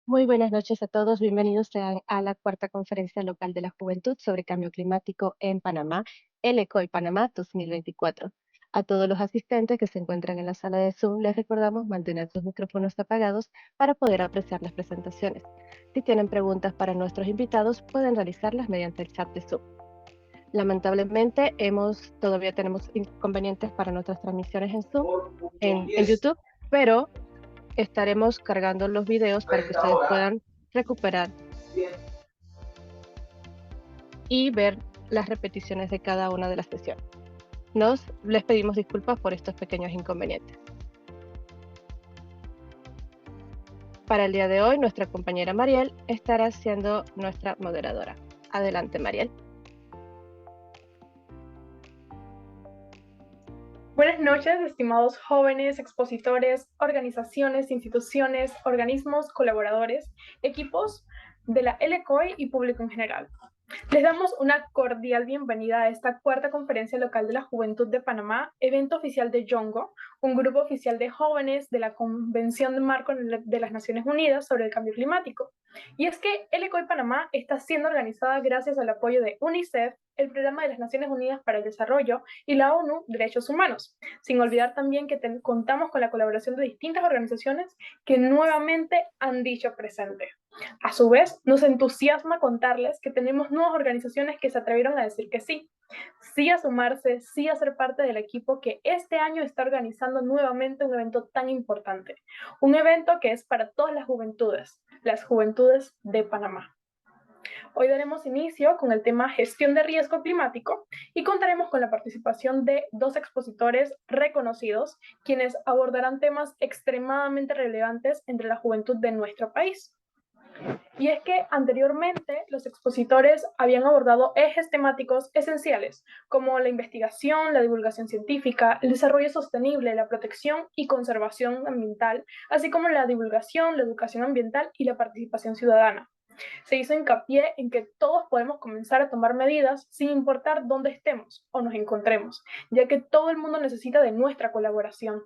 Muy buenas noches a todos, bienvenidos sean a la cuarta conferencia local de la juventud sobre cambio climático en Panamá, el ECOI Panamá 2024. A todos los asistentes que se encuentran en la sala de Zoom, les recordamos mantener sus micrófonos apagados para poder apreciar las presentaciones. Si tienen preguntas para nuestros invitados, pueden realizarlas mediante el chat de Zoom. Lamentablemente, todavía tenemos inconvenientes para nuestras transmisiones en Zoom, en YouTube, pero estaremos cargando los videos para que ustedes puedan recuperar y ver las repeticiones de cada una de las sesiones. Les pedimos disculpas por estos pequeños inconvenientes. Para el día de hoy, nuestra compañera Mariel estará siendo nuestra moderadora. Adelante, Mariel. Buenas noches, estimados jóvenes, expositores, organizaciones, instituciones, organismos, colaboradores, equipos de la LCOI y público en general. Les damos una cordial bienvenida a esta cuarta conferencia local de la Juventud de Panamá, evento oficial de YONGO, un grupo oficial de jóvenes de la Convención de Marco de las Naciones Unidas sobre el Cambio Climático. Y es que LCOI Panamá está siendo organizada gracias al apoyo de UNICEF, el Programa de las Naciones Unidas para el Desarrollo y la ONU Derechos Humanos, sin olvidar también que contamos con la colaboración de distintas organizaciones que nuevamente han dicho presente. A su vez, nos entusiasma contarles que tenemos nuevas organizaciones que se atrevieron a decir que sí, sí a sumarse, sí a ser parte del equipo que este año está organizando nuevamente un evento tan importante, un evento que es para todas las juventudes de Panamá. Hoy daremos inicio con el tema gestión de riesgo climático y contaremos con la participación de dos expositores reconocidos, quienes abordarán temas extremadamente relevantes entre la juventud de nuestro país. Y es que anteriormente los expositores habían abordado ejes temáticos esenciales, como la investigación, la divulgación científica, el desarrollo sostenible, la protección y conservación ambiental, así como la divulgación, la educación ambiental y la participación ciudadana. Se hizo hincapié en que todos podemos comenzar a tomar medidas sin importar dónde estemos o nos encontremos, ya que todo el mundo necesita de nuestra colaboración.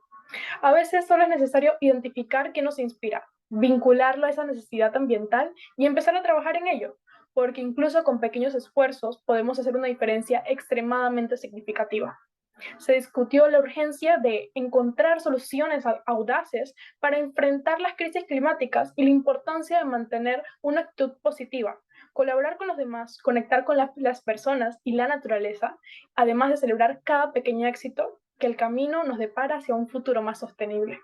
A veces solo es necesario identificar qué nos inspira, vincularlo a esa necesidad ambiental y empezar a trabajar en ello, porque incluso con pequeños esfuerzos podemos hacer una diferencia extremadamente significativa. Se discutió la urgencia de encontrar soluciones audaces para enfrentar las crisis climáticas y la importancia de mantener una actitud positiva, colaborar con los demás, conectar con las personas y la naturaleza, además de celebrar cada pequeño éxito que el camino nos depara hacia un futuro más sostenible.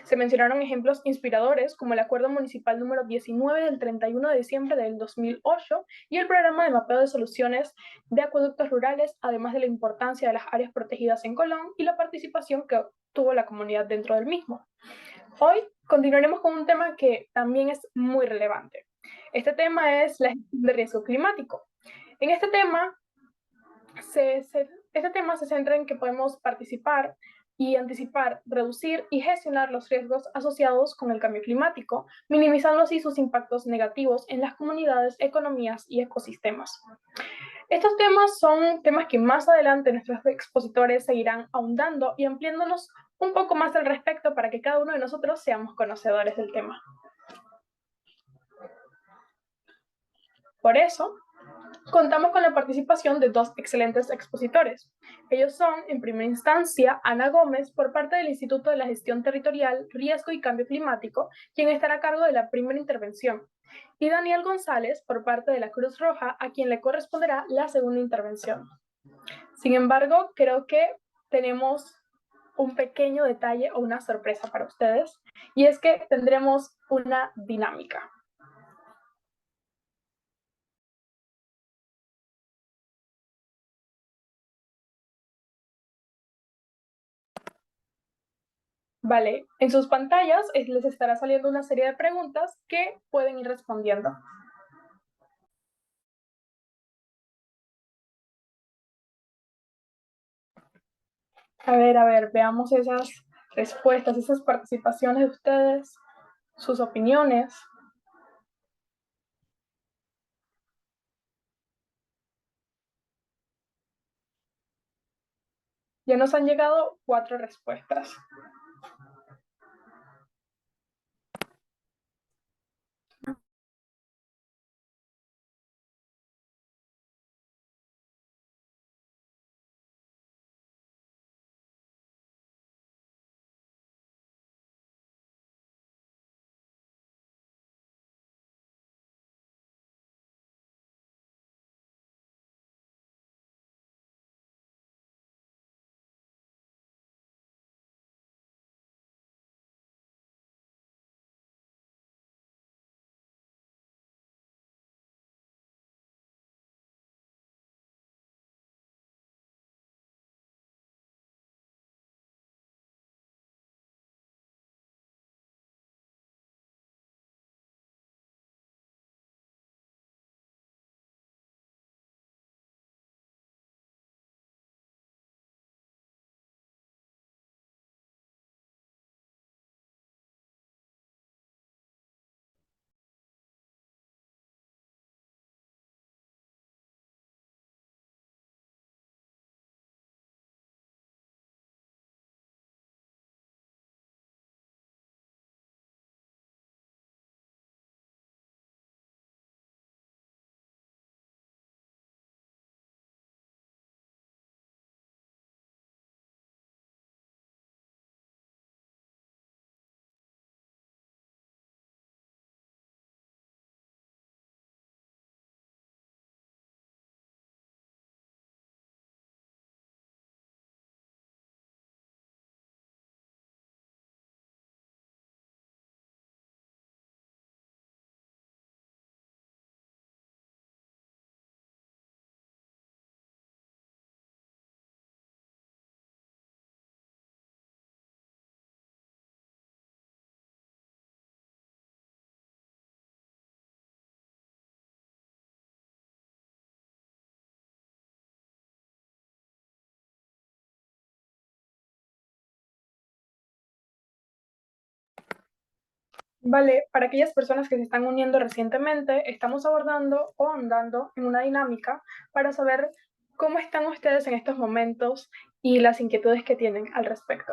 Se mencionaron ejemplos inspiradores como el Acuerdo Municipal número 19 del 31 de diciembre del 2008 y el Programa de Mapeo de Soluciones de Acueductos Rurales, además de la importancia de las áreas protegidas en Colón y la participación que tuvo la comunidad dentro del mismo. Hoy continuaremos con un tema que también es muy relevante. Este tema es la gestión de riesgo climático. En este tema se centra en que podemos participar y anticipar, reducir y gestionar los riesgos asociados con el cambio climático, minimizando así sus impactos negativos en las comunidades, economías y ecosistemas. Estos temas son temas que más adelante nuestros expositores seguirán ahondando y ampliándonos un poco más al respecto para que cada uno de nosotros seamos conocedores del tema. Por eso, contamos con la participación de dos excelentes expositores. Ellos son, en primera instancia, Ana Gómez, por parte del Instituto de la Gestión Territorial, Riesgo y Cambio Climático, quien estará a cargo de la primera intervención, y Daniel González, por parte de la Cruz Roja, a quien le corresponderá la segunda intervención. Sin embargo, creo que tenemos un pequeño detalle o una sorpresa para ustedes, y es que tendremos una dinámica. Vale, en sus pantallas les estará saliendo una serie de preguntas que pueden ir respondiendo. A ver, veamos esas respuestas, esas participaciones de ustedes, sus opiniones. Ya nos han llegado 4 respuestas. Vale, para aquellas personas que se están uniendo recientemente, estamos abordando o andando en una dinámica para saber cómo están ustedes en estos momentos y las inquietudes que tienen al respecto.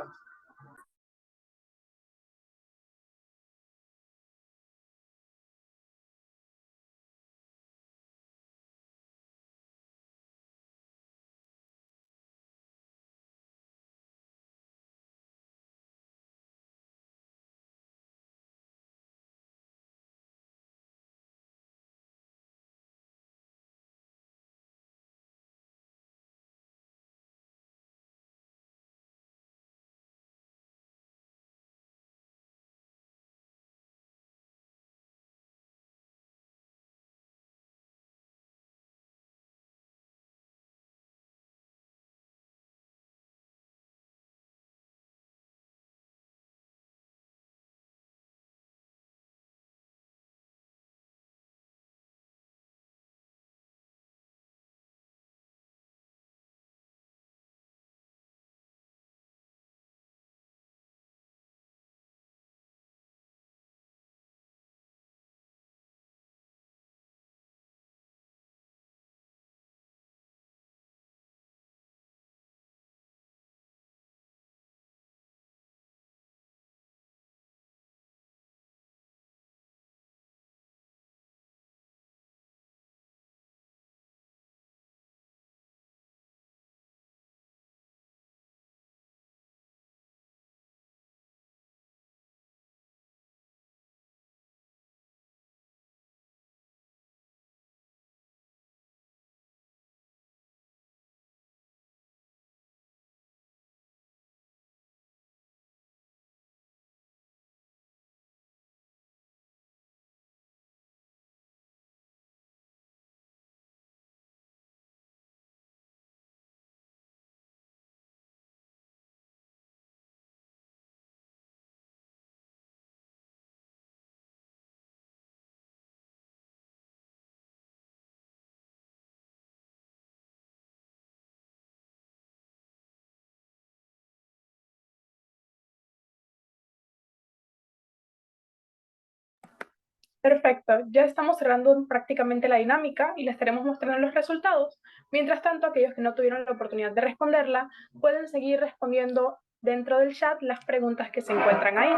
Perfecto, ya estamos cerrando prácticamente la dinámica y les estaremos mostrando los resultados. Mientras tanto, aquellos que no tuvieron la oportunidad de responderla pueden seguir respondiendo dentro del chat las preguntas que se encuentran ahí.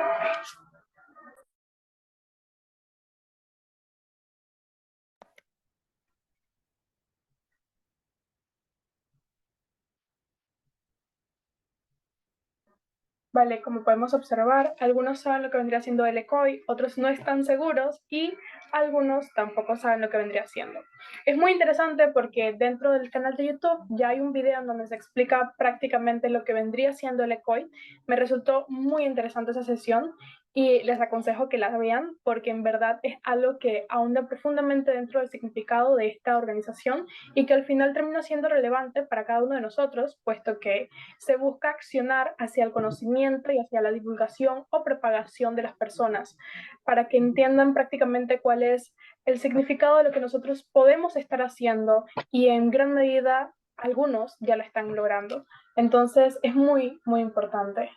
Vale, como podemos observar, algunos saben lo que vendría siendo el ECOI, otros no están seguros y algunos tampoco saben lo que vendría siendo. Es muy interesante porque dentro del canal de YouTube ya hay un video en donde se explica prácticamente lo que vendría siendo el ECOI. Me resultó muy interesante esa sesión y les aconsejo que la vean porque en verdad es algo que ahonda profundamente dentro del significado de esta organización y que al final termina siendo relevante para cada uno de nosotros, puesto que se busca accionar hacia el conocimiento y hacia la divulgación o propagación de las personas, para que entiendan prácticamente cuál es el significado de lo que nosotros podemos estar haciendo y en gran medida algunos ya lo están logrando. Entonces es muy, muy importante.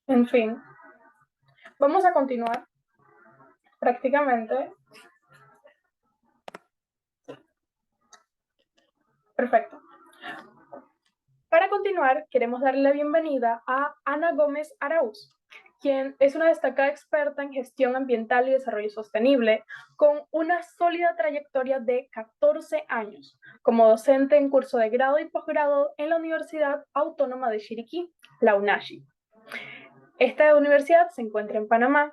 En fin, vamos a continuar prácticamente. Perfecto. Para continuar, queremos darle la bienvenida a Ana Gómez Araúz, quien es una destacada experta en gestión ambiental y desarrollo sostenible, con una sólida trayectoria de 14 años como docente en curso de grado y posgrado en la Universidad Autónoma de Chiriquí, la UNACHI. Esta universidad se encuentra en Panamá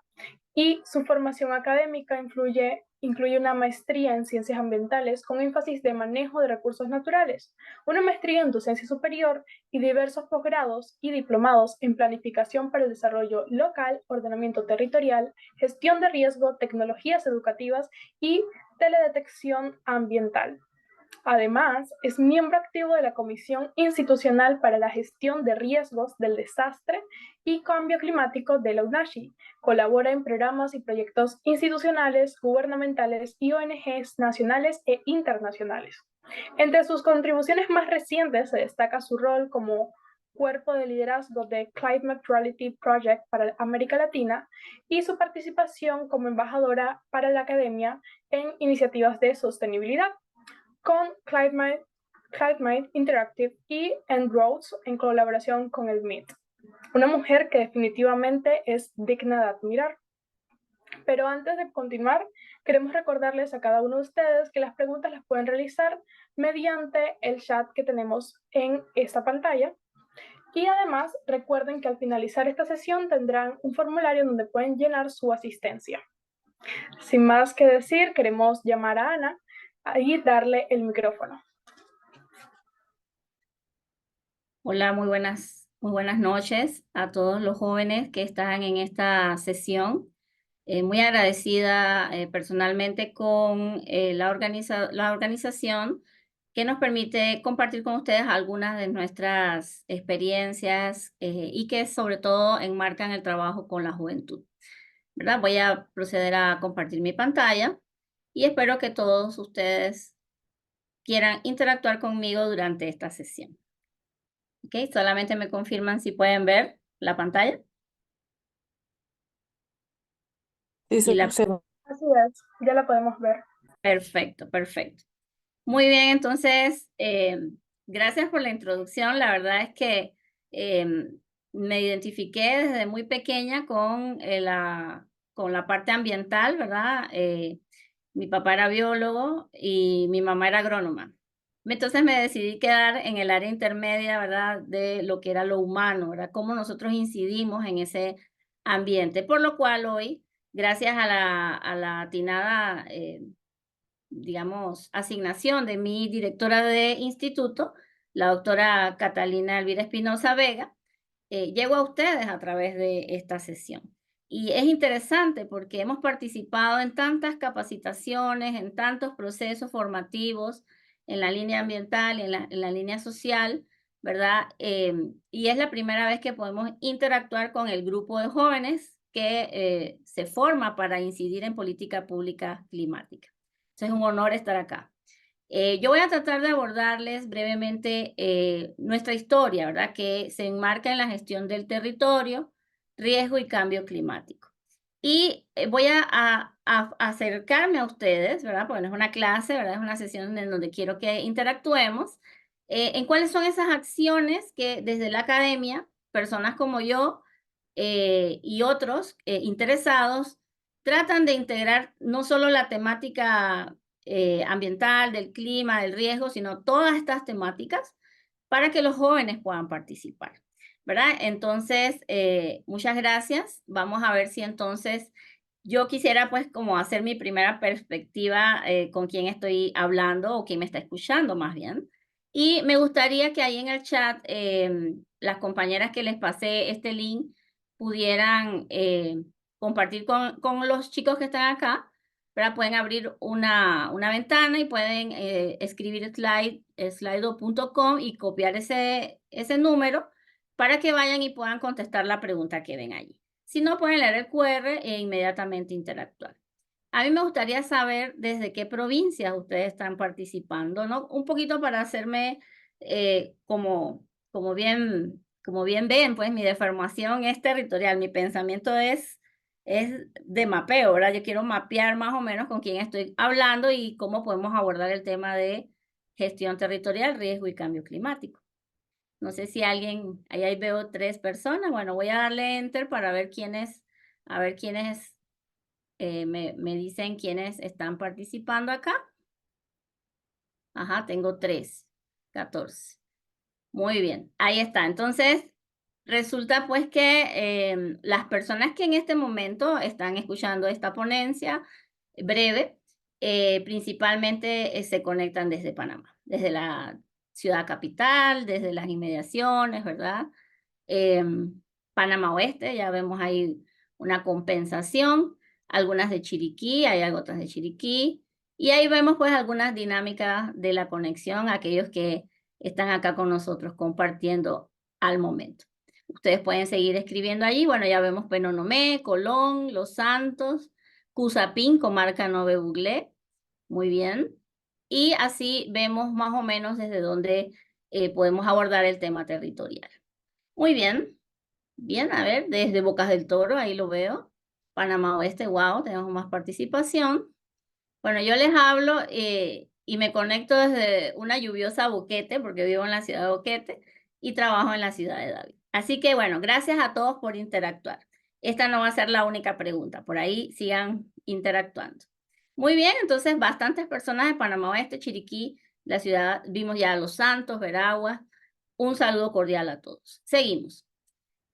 y su formación académica incluye una maestría en ciencias ambientales con énfasis de manejo de recursos naturales, una maestría en docencia superior y diversos posgrados y diplomados en planificación para el desarrollo local, ordenamiento territorial, gestión de riesgo, tecnologías educativas y teledetección ambiental. Además, es miembro activo de la Comisión Institucional para la Gestión de Riesgos del Desastre y Cambio Climático de la UNACHI. Colabora en programas y proyectos institucionales, gubernamentales y ONGs nacionales e internacionales. Entre sus contribuciones más recientes se destaca su rol como cuerpo de liderazgo de Climate Reality Project para América Latina y su participación como embajadora para la academia en iniciativas de sostenibilidad con Climate Interactive y En-ROADS en colaboración con el MIT. Una mujer que definitivamente es digna de admirar. Pero antes de continuar, queremos recordarles a cada uno de ustedes que las preguntas las pueden realizar mediante el chat que tenemos en esta pantalla. Y además, recuerden que al finalizar esta sesión tendrán un formulario donde pueden llenar su asistencia. Sin más que decir, queremos llamar a Ana y darle el micrófono. Hola, muy buenas noches a todos los jóvenes que están en esta sesión. Muy agradecida personalmente con la organización que nos permite compartir con ustedes algunas de nuestras experiencias y que sobre todo enmarcan el trabajo con la juventud, ¿verdad? Voy a proceder a compartir mi pantalla y espero que todos ustedes quieran interactuar conmigo durante esta sesión. ¿Ok? Solamente me confirman si pueden ver la pantalla. Sí, se Y la... observa. Así es, ya la podemos ver. Perfecto, perfecto. Muy bien, entonces, gracias por la introducción. La verdad es que me identifiqué desde muy pequeña con la parte ambiental, ¿verdad? Mi papá era biólogo y mi mamá era agrónoma. Entonces me decidí quedar en el área intermedia, ¿verdad? De lo que era lo humano, ¿verdad? Cómo nosotros incidimos en ese ambiente. Por lo cual hoy, gracias a la atinada digamos, asignación de mi directora de instituto, la doctora Catalina Elvira Espinosa Vega, llego a ustedes a través de esta sesión. Y es interesante porque hemos participado en tantas capacitaciones, en tantos procesos formativos en la línea ambiental y en la línea social, ¿verdad? Y es la primera vez que podemos interactuar con el grupo de jóvenes que se forma para incidir en política pública climática. Es un honor estar acá. Yo voy a tratar de abordarles brevemente nuestra historia, ¿verdad? Que se enmarca en la gestión del territorio, riesgo y cambio climático. Y voy a acercarme a ustedes, ¿verdad? Porque no es una clase, ¿verdad? Es una sesión en donde quiero que interactuemos en cuáles son esas acciones que desde la academia, personas como yo y otros interesados, tratan de integrar no solo la temática ambiental, del clima, del riesgo, sino todas estas temáticas para que los jóvenes puedan participar, ¿verdad? Entonces, muchas gracias. Vamos a ver si entonces yo quisiera pues como hacer mi primera perspectiva con quién estoy hablando o quién me está escuchando más bien. Y me gustaría que ahí en el chat las compañeras que les pasé este link pudieran compartir con los chicos que están acá, ¿verdad? Pueden abrir una ventana y pueden escribir slido.com y copiar ese número para que vayan y puedan contestar la pregunta que ven allí. Si no, pueden leer el QR e inmediatamente interactuar. A mí me gustaría saber desde qué provincias ustedes están participando, ¿no? Un poquito para hacerme como bien ven, pues mi deformación es territorial, mi pensamiento es de mapeo, ¿verdad? Yo quiero mapear más o menos con quién estoy hablando y cómo podemos abordar el tema de gestión territorial, riesgo y cambio climático. No sé si alguien, ahí veo 3 personas, bueno, voy a darle enter para ver quiénes, me dicen quiénes están participando acá. Ajá, tengo 3, 14. Muy bien, ahí está. Entonces, resulta pues que las personas que en este momento están escuchando esta ponencia breve, principalmente se conectan desde Panamá, desde la ciudad capital, desde las inmediaciones, ¿verdad? Panamá Oeste, ya vemos ahí una compensación, algunas de Chiriquí, hay otras de Chiriquí, Y ahí vemos pues algunas dinámicas de la conexión, aquellos que están acá con nosotros compartiendo al momento. Ustedes pueden seguir escribiendo allí. Bueno, ya vemos Penonomé, Colón, Los Santos, Cusapín, comarca Nove Buglé. Muy bien. Y así vemos más o menos desde dónde podemos abordar el tema territorial. Muy bien. Bien, a ver, desde Bocas del Toro, ahí lo veo. Panamá Oeste, wow, tenemos más participación. Bueno, yo les hablo y me conecto desde una lluviosa Boquete, porque vivo en la ciudad de Boquete y trabajo en la ciudad de David. Así que bueno, gracias a todos por interactuar. Esta no va a ser la única pregunta, por ahí sigan interactuando. Muy bien, entonces bastantes personas de Panamá Oeste, Chiriquí, la ciudad, vimos ya a Los Santos, Veraguas. Un saludo cordial a todos. Seguimos.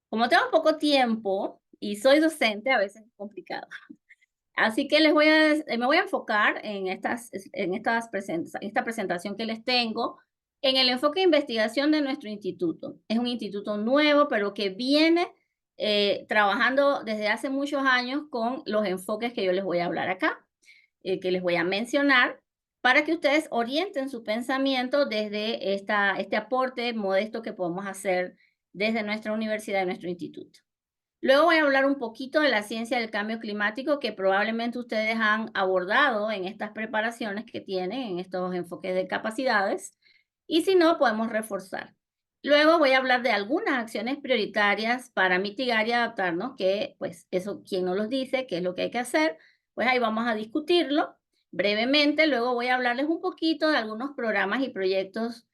Como tengo poco tiempo y soy docente, a veces es complicado. Así que me voy a enfocar en esta presentación que les tengo, en el enfoque de investigación de nuestro instituto. Es un instituto nuevo, pero que viene trabajando desde hace muchos años con los enfoques que yo les voy a hablar acá, que les voy a mencionar, para que ustedes orienten su pensamiento desde este aporte modesto que podemos hacer desde nuestra universidad y nuestro instituto. Luego voy a hablar un poquito de la ciencia del cambio climático que probablemente ustedes han abordado en estas preparaciones que tienen, en estos enfoques de capacidades, y si no, podemos reforzar. Luego voy a hablar de algunas acciones prioritarias para mitigar y adaptarnos, que pues eso, ¿quién nos los dice? ¿Qué es lo que hay que hacer? Pues ahí vamos a discutirlo brevemente. Luego voy a hablarles un poquito de algunos programas y proyectos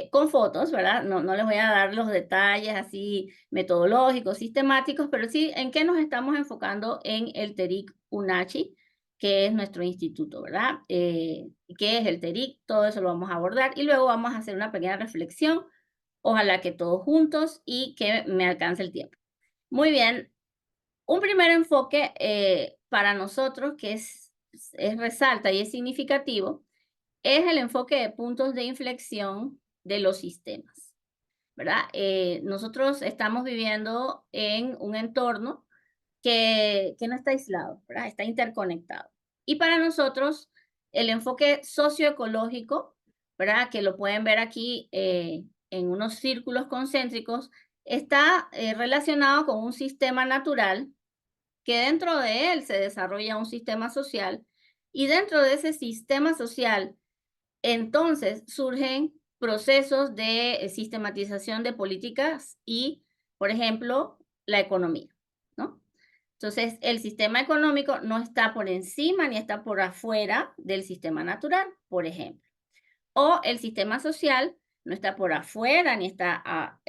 con fotos, ¿verdad? No les voy a dar los detalles así metodológicos, sistemáticos, pero sí en qué nos estamos enfocando en el TERIC UNACHI, que es nuestro instituto, ¿verdad? ¿Qué es el TERIC? Todo eso lo vamos a abordar y luego vamos a hacer una pequeña reflexión, ojalá que todos juntos y que me alcance el tiempo. Muy bien, un primer enfoque para nosotros que resalta y es significativo es el enfoque de puntos de inflexión de los sistemas, ¿verdad? Nosotros estamos viviendo en un entorno que no está aislado, ¿verdad? Está interconectado. Y para nosotros, el enfoque socioecológico, ¿verdad? Que lo pueden ver aquí en unos círculos concéntricos, está relacionado con un sistema natural que dentro de él se desarrolla un sistema social y dentro de ese sistema social entonces surgen procesos de sistematización de políticas y, por ejemplo, la economía, ¿no? Entonces, el sistema económico no está por encima ni está por afuera del sistema natural, por ejemplo. O el sistema social no está por afuera ni está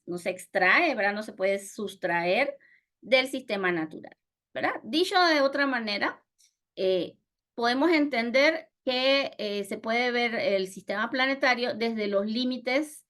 no se extrae, ¿verdad? No se puede sustraer del sistema natural, ¿verdad? Dicho de otra manera, podemos entender que se puede ver el sistema planetario desde los límites,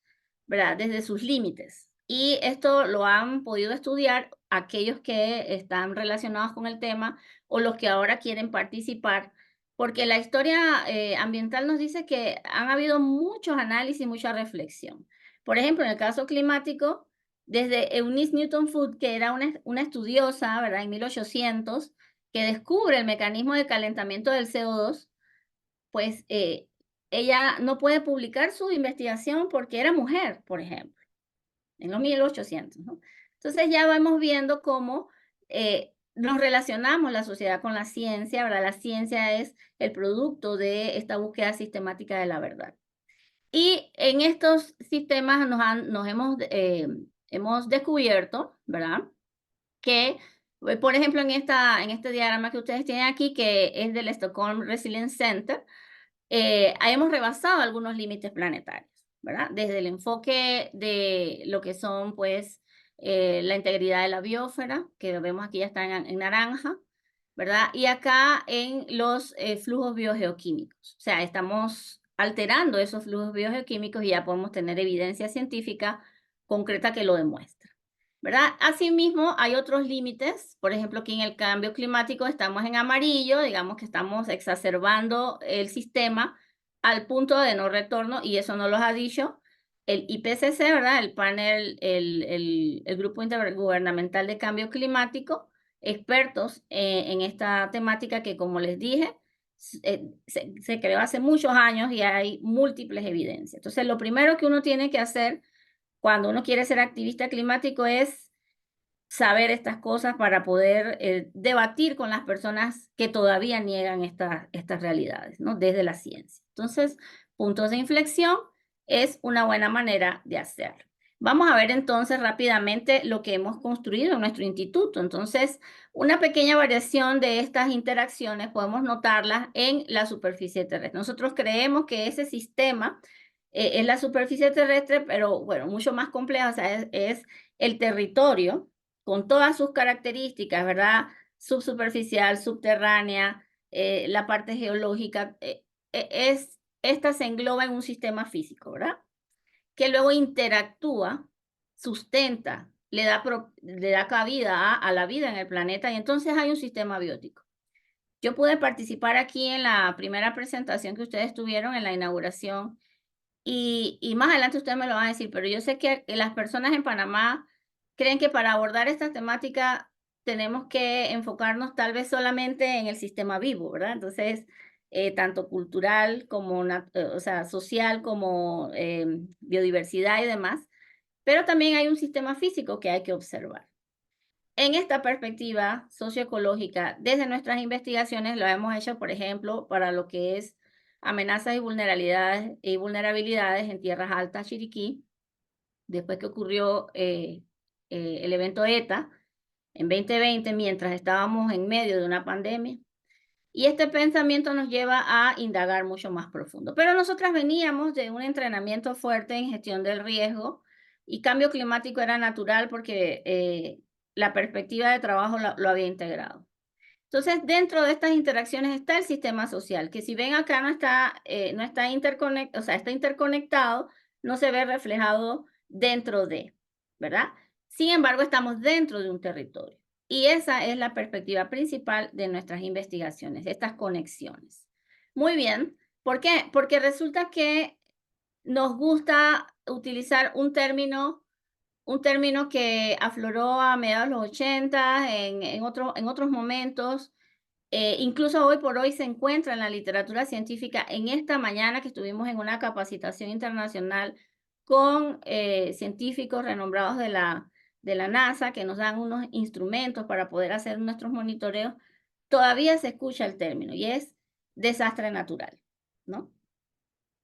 ¿verdad? Desde sus límites. Y esto lo han podido estudiar aquellos que están relacionados con el tema o los que ahora quieren participar, porque la historia ambiental nos dice que han habido muchos análisis, mucha reflexión. Por ejemplo, en el caso climático, desde Eunice Newton Foote, que era una estudiosa, ¿verdad? En 1800, que descubre el mecanismo de calentamiento del CO2, pues ella no puede publicar su investigación porque era mujer, por ejemplo, en los 1800, ¿no? Entonces ya vamos viendo cómo nos relacionamos la sociedad con la ciencia, ¿verdad? La ciencia es el producto de esta búsqueda sistemática de la verdad. Y en estos sistemas hemos descubierto, ¿verdad? Que, por ejemplo, en este diagrama que ustedes tienen aquí, que es del Stockholm Resilience Center, hemos rebasado algunos límites planetarios, ¿verdad? Desde el enfoque de lo que son, pues, la integridad de la biosfera, que vemos aquí ya está en naranja, ¿verdad? Y acá en los flujos biogeoquímicos. O sea, estamos alterando esos flujos biogeoquímicos y ya podemos tener evidencia científica concreta que lo demuestra, ¿verdad? Asimismo, hay otros límites, por ejemplo, aquí en el cambio climático estamos en amarillo, digamos que estamos exacerbando el sistema al punto de no retorno, y eso nos lo ha dicho el IPCC, ¿verdad? El panel, el Grupo Intergubernamental de Cambio Climático, expertos en esta temática que, como les dije, se creó hace muchos años y hay múltiples evidencias. Entonces, lo primero que uno tiene que hacer cuando uno quiere ser activista climático es saber estas cosas para poder debatir con las personas que todavía niegan estas realidades, ¿no? Desde la ciencia. Entonces, puntos de inflexión es una buena manera de hacerlo. Vamos a ver entonces rápidamente lo que hemos construido en nuestro instituto. Entonces, una pequeña variación de estas interacciones podemos notarlas en la superficie terrestre. Nosotros creemos que ese sistema es la superficie terrestre, pero bueno, mucho más compleja, o sea, es el territorio con todas sus características, ¿verdad? Subsuperficial, subterránea, la parte geológica, esta se engloba en un sistema físico, ¿verdad? Que luego interactúa, sustenta, le da cabida a la vida en el planeta y entonces hay un sistema biótico. Yo pude participar aquí en la primera presentación que ustedes tuvieron en la inauguración y más adelante ustedes me lo van a decir, pero yo sé que las personas en Panamá creen que para abordar esta temática tenemos que enfocarnos tal vez solamente en el sistema vivo, ¿verdad? Entonces, tanto cultural como, o sea, social como biodiversidad y demás, pero también hay un sistema físico que hay que observar. En esta perspectiva socioecológica, desde nuestras investigaciones lo hemos hecho, por ejemplo, para lo que es amenazas y vulnerabilidades en tierras altas Chiriquí, después que ocurrió el evento ETA en 2020, mientras estábamos en medio de una pandemia. Y este pensamiento nos lleva a indagar mucho más profundo. Pero nosotras veníamos de un entrenamiento fuerte en gestión del riesgo y cambio climático era natural porque la perspectiva de trabajo lo había integrado. Entonces, dentro de estas interacciones está el sistema social, que si ven acá no está interconectado, o sea, está interconectado, no se ve reflejado dentro de, ¿verdad? Sin embargo, estamos dentro de un territorio. Y esa es la perspectiva principal de nuestras investigaciones, estas conexiones. Muy bien, ¿por qué? Porque resulta que nos gusta utilizar un término que afloró a mediados de los 80, en otros momentos, incluso hoy por hoy se encuentra en la literatura científica. En esta mañana que estuvimos en una capacitación internacional con científicos renombrados de la NASA, que nos dan unos instrumentos para poder hacer nuestros monitoreos, todavía se escucha el término y es desastre natural, ¿no?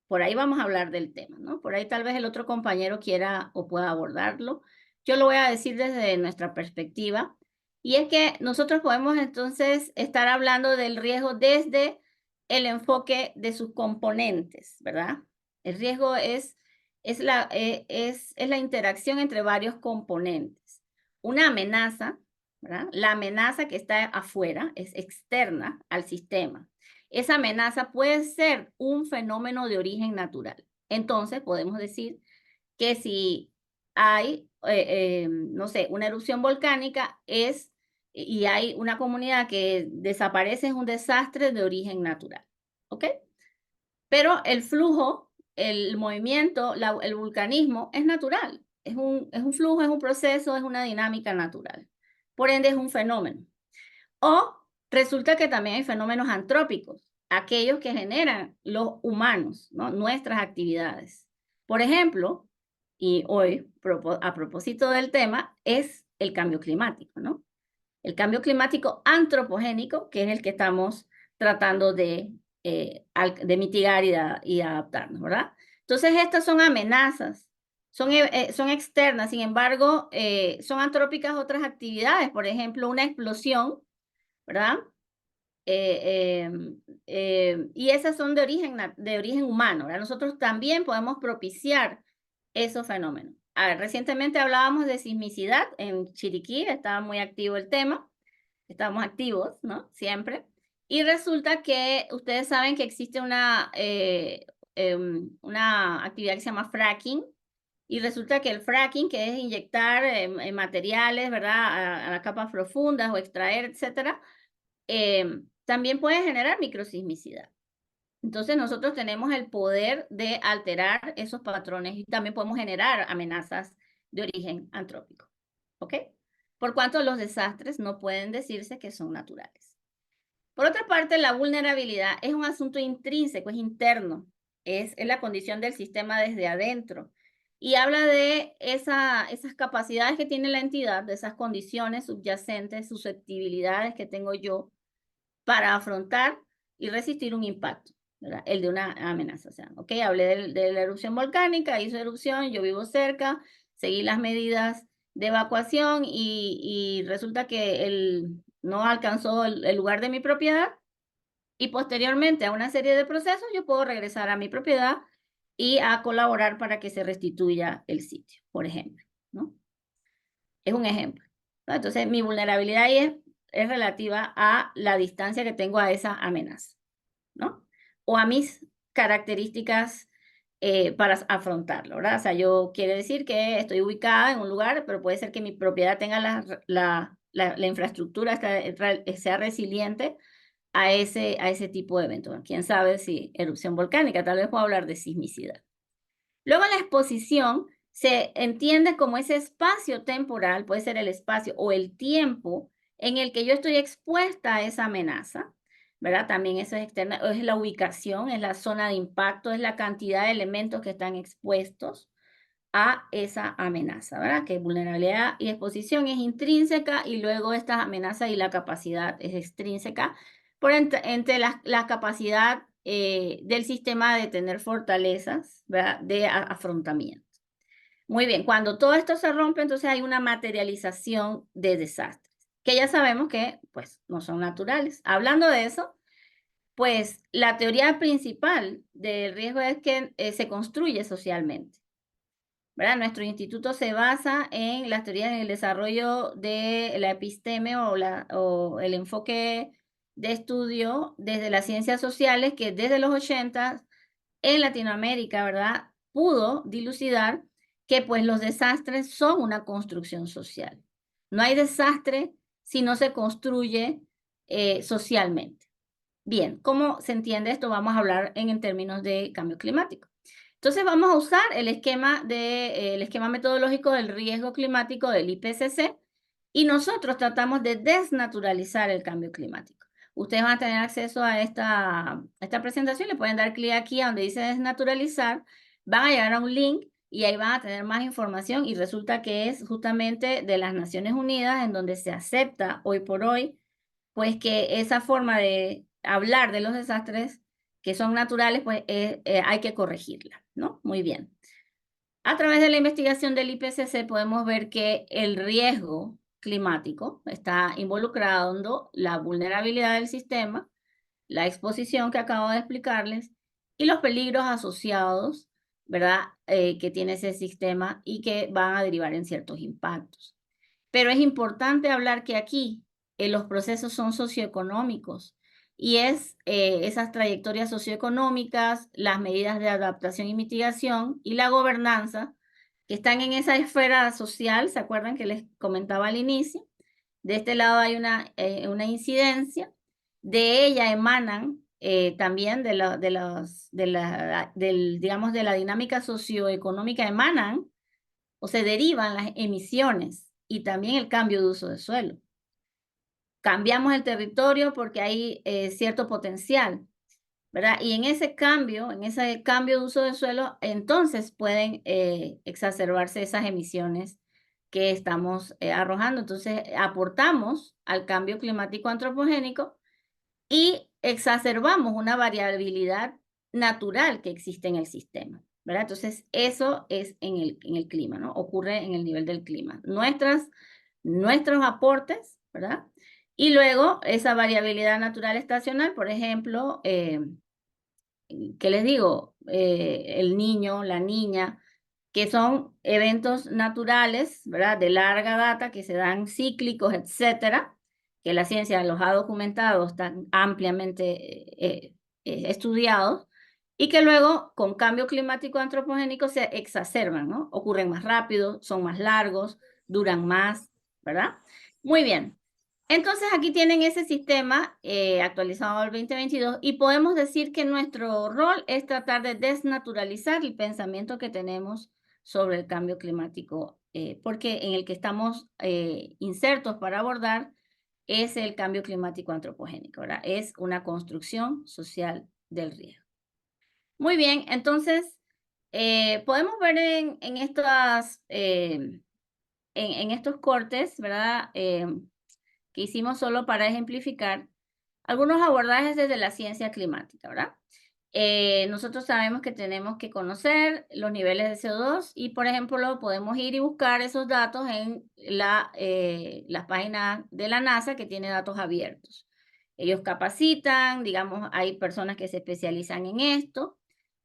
Por ahí vamos a hablar del tema, ¿no? Por ahí tal vez el otro compañero quiera o pueda abordarlo. Yo lo voy a decir desde nuestra perspectiva. Y es que nosotros podemos entonces estar hablando del riesgo desde el enfoque de sus componentes, ¿verdad? El riesgo es la interacción entre varios componentes. Una amenaza, ¿verdad? La amenaza que está afuera es externa al sistema. Esa amenaza puede ser un fenómeno de origen natural. Entonces, podemos decir que si hay, no sé, una erupción volcánica y hay una comunidad que desaparece, es un desastre de origen natural. ¿Ok? Pero el flujo, el movimiento, el vulcanismo es natural. Es un flujo, es un proceso, es una dinámica natural. Por ende, es un fenómeno. O resulta que también hay fenómenos antrópicos, aquellos que generan los humanos, ¿no? Nuestras actividades. Por ejemplo, y hoy, a propósito del tema, es el cambio climático, ¿no? El cambio climático antropogénico, que es el que estamos tratando de mitigar y adaptarnos, ¿verdad? Entonces, estas son amenazas, son externas, sin embargo, son antrópicas otras actividades, por ejemplo, una explosión, ¿verdad? Y esas son de origen humano, ¿verdad? Nosotros también podemos propiciar esos fenómenos. Recientemente hablábamos de sismicidad en Chiriquí, estaba muy activo el tema, estábamos activos, ¿no? Siempre. Y resulta que ustedes saben que existe una actividad que se llama fracking, y resulta que el fracking, que es inyectar materiales, ¿verdad? A las capas profundas o extraer, etcétera, también puede generar microsismicidad. Entonces nosotros tenemos el poder de alterar esos patrones y también podemos generar amenazas de origen antrópico. ¿Ok? Por cuanto los desastres no pueden decirse que son naturales. Por otra parte, la vulnerabilidad es un asunto intrínseco, es interno, es la condición del sistema desde adentro. Y habla de esas capacidades que tiene la entidad, de esas condiciones subyacentes, susceptibilidades que tengo yo para afrontar y resistir un impacto, ¿verdad? El de una amenaza. O sea, ok, hablé de la erupción volcánica, hizo erupción, yo vivo cerca, seguí las medidas de evacuación y resulta que no alcanzó el lugar de mi propiedad y posteriormente a una serie de procesos yo puedo regresar a mi propiedad y a colaborar para que se restituya el sitio, por ejemplo, ¿no? Es un ejemplo, ¿no? Entonces, mi vulnerabilidad ahí es relativa a la distancia que tengo a esa amenaza, ¿no? O a mis características para afrontarlo, ¿verdad? O sea, yo quiere decir que estoy ubicada en un lugar, pero puede ser que mi propiedad tenga la infraestructura, sea resiliente a ese tipo de evento. Quién sabe si erupción volcánica, tal vez puedo hablar de sismicidad. Luego la exposición se entiende como ese espacio temporal, puede ser el espacio o el tiempo en el que yo estoy expuesta a esa amenaza, ¿verdad? También eso es externa, es la ubicación, es la zona de impacto, es la cantidad de elementos que están expuestos a esa amenaza, ¿verdad? Que vulnerabilidad y exposición es intrínseca y luego esta amenaza y la capacidad es extrínseca por entre la capacidad del sistema de tener fortalezas, ¿verdad? De afrontamiento. Muy bien, cuando todo esto se rompe, entonces hay una materialización de desastres, que ya sabemos que pues no son naturales. Hablando de eso, pues la teoría principal del riesgo es que se construye socialmente, ¿verdad? Nuestro instituto se basa en las teorías del desarrollo de la episteme o el enfoque de estudio desde las ciencias sociales que desde los 80 en Latinoamérica, ¿verdad? Pudo dilucidar que pues los desastres son una construcción social. No hay desastre si no se construye socialmente. Bien, ¿cómo se entiende esto? Vamos a hablar en términos de cambio climático. Entonces vamos a usar el esquema metodológico del riesgo climático del IPCC y nosotros tratamos de desnaturalizar el cambio climático. Ustedes van a tener acceso a esta presentación, le pueden dar clic aquí a donde dice desnaturalizar, van a llegar a un link y ahí van a tener más información y resulta que es justamente de las Naciones Unidas en donde se acepta hoy por hoy, pues que esa forma de hablar de los desastres que son naturales, pues hay que corregirla, ¿no? Muy bien. A través de la investigación del IPCC podemos ver que el riesgo climático está involucrando la vulnerabilidad del sistema, la exposición que acabo de explicarles y los peligros asociados, ¿verdad? Que tiene ese sistema y que van a derivar en ciertos impactos. Pero es importante hablar que aquí los procesos son socioeconómicos y esas trayectorias socioeconómicas, las medidas de adaptación y mitigación y la gobernanza que están en esa esfera social, ¿se acuerdan que les comentaba al inicio? De este lado hay una incidencia, de ella emanan también digamos, de la dinámica socioeconómica emanan o se derivan las emisiones y también el cambio de uso de suelo. Cambiamos el territorio porque hay cierto potencial, ¿verdad? Y en ese cambio de uso de suelo, entonces pueden exacerbarse esas emisiones que estamos arrojando. Entonces, aportamos al cambio climático antropogénico y exacerbamos una variabilidad natural que existe en el sistema, ¿verdad? Entonces, eso es en el clima, ¿no? Ocurre en el nivel del clima. Nuestros aportes, ¿verdad? Y luego esa variabilidad natural estacional, por ejemplo, ¿qué les digo? El niño, la niña, que son eventos naturales, ¿verdad? De larga data, que se dan cíclicos, etcétera, que la ciencia los ha documentado, están ampliamente estudiados, y que luego, con cambio climático antropogénico, se exacerban, ¿no? Ocurren más rápido, son más largos, duran más, ¿verdad? Muy bien. Entonces aquí tienen ese sistema actualizado al 2022 y podemos decir que nuestro rol es tratar de desnaturalizar el pensamiento que tenemos sobre el cambio climático, porque en el que estamos insertos para abordar es el cambio climático antropogénico, ¿verdad? Es una construcción social del riesgo. Muy bien, entonces, podemos ver en estos cortes, ¿verdad? Que hicimos solo para ejemplificar algunos abordajes desde la ciencia climática, ¿verdad? Nosotros sabemos que tenemos que conocer los niveles de CO2 y, por ejemplo, podemos ir y buscar esos datos en las páginas de la NASA que tiene datos abiertos. Ellos capacitan, digamos, hay personas que se especializan en esto.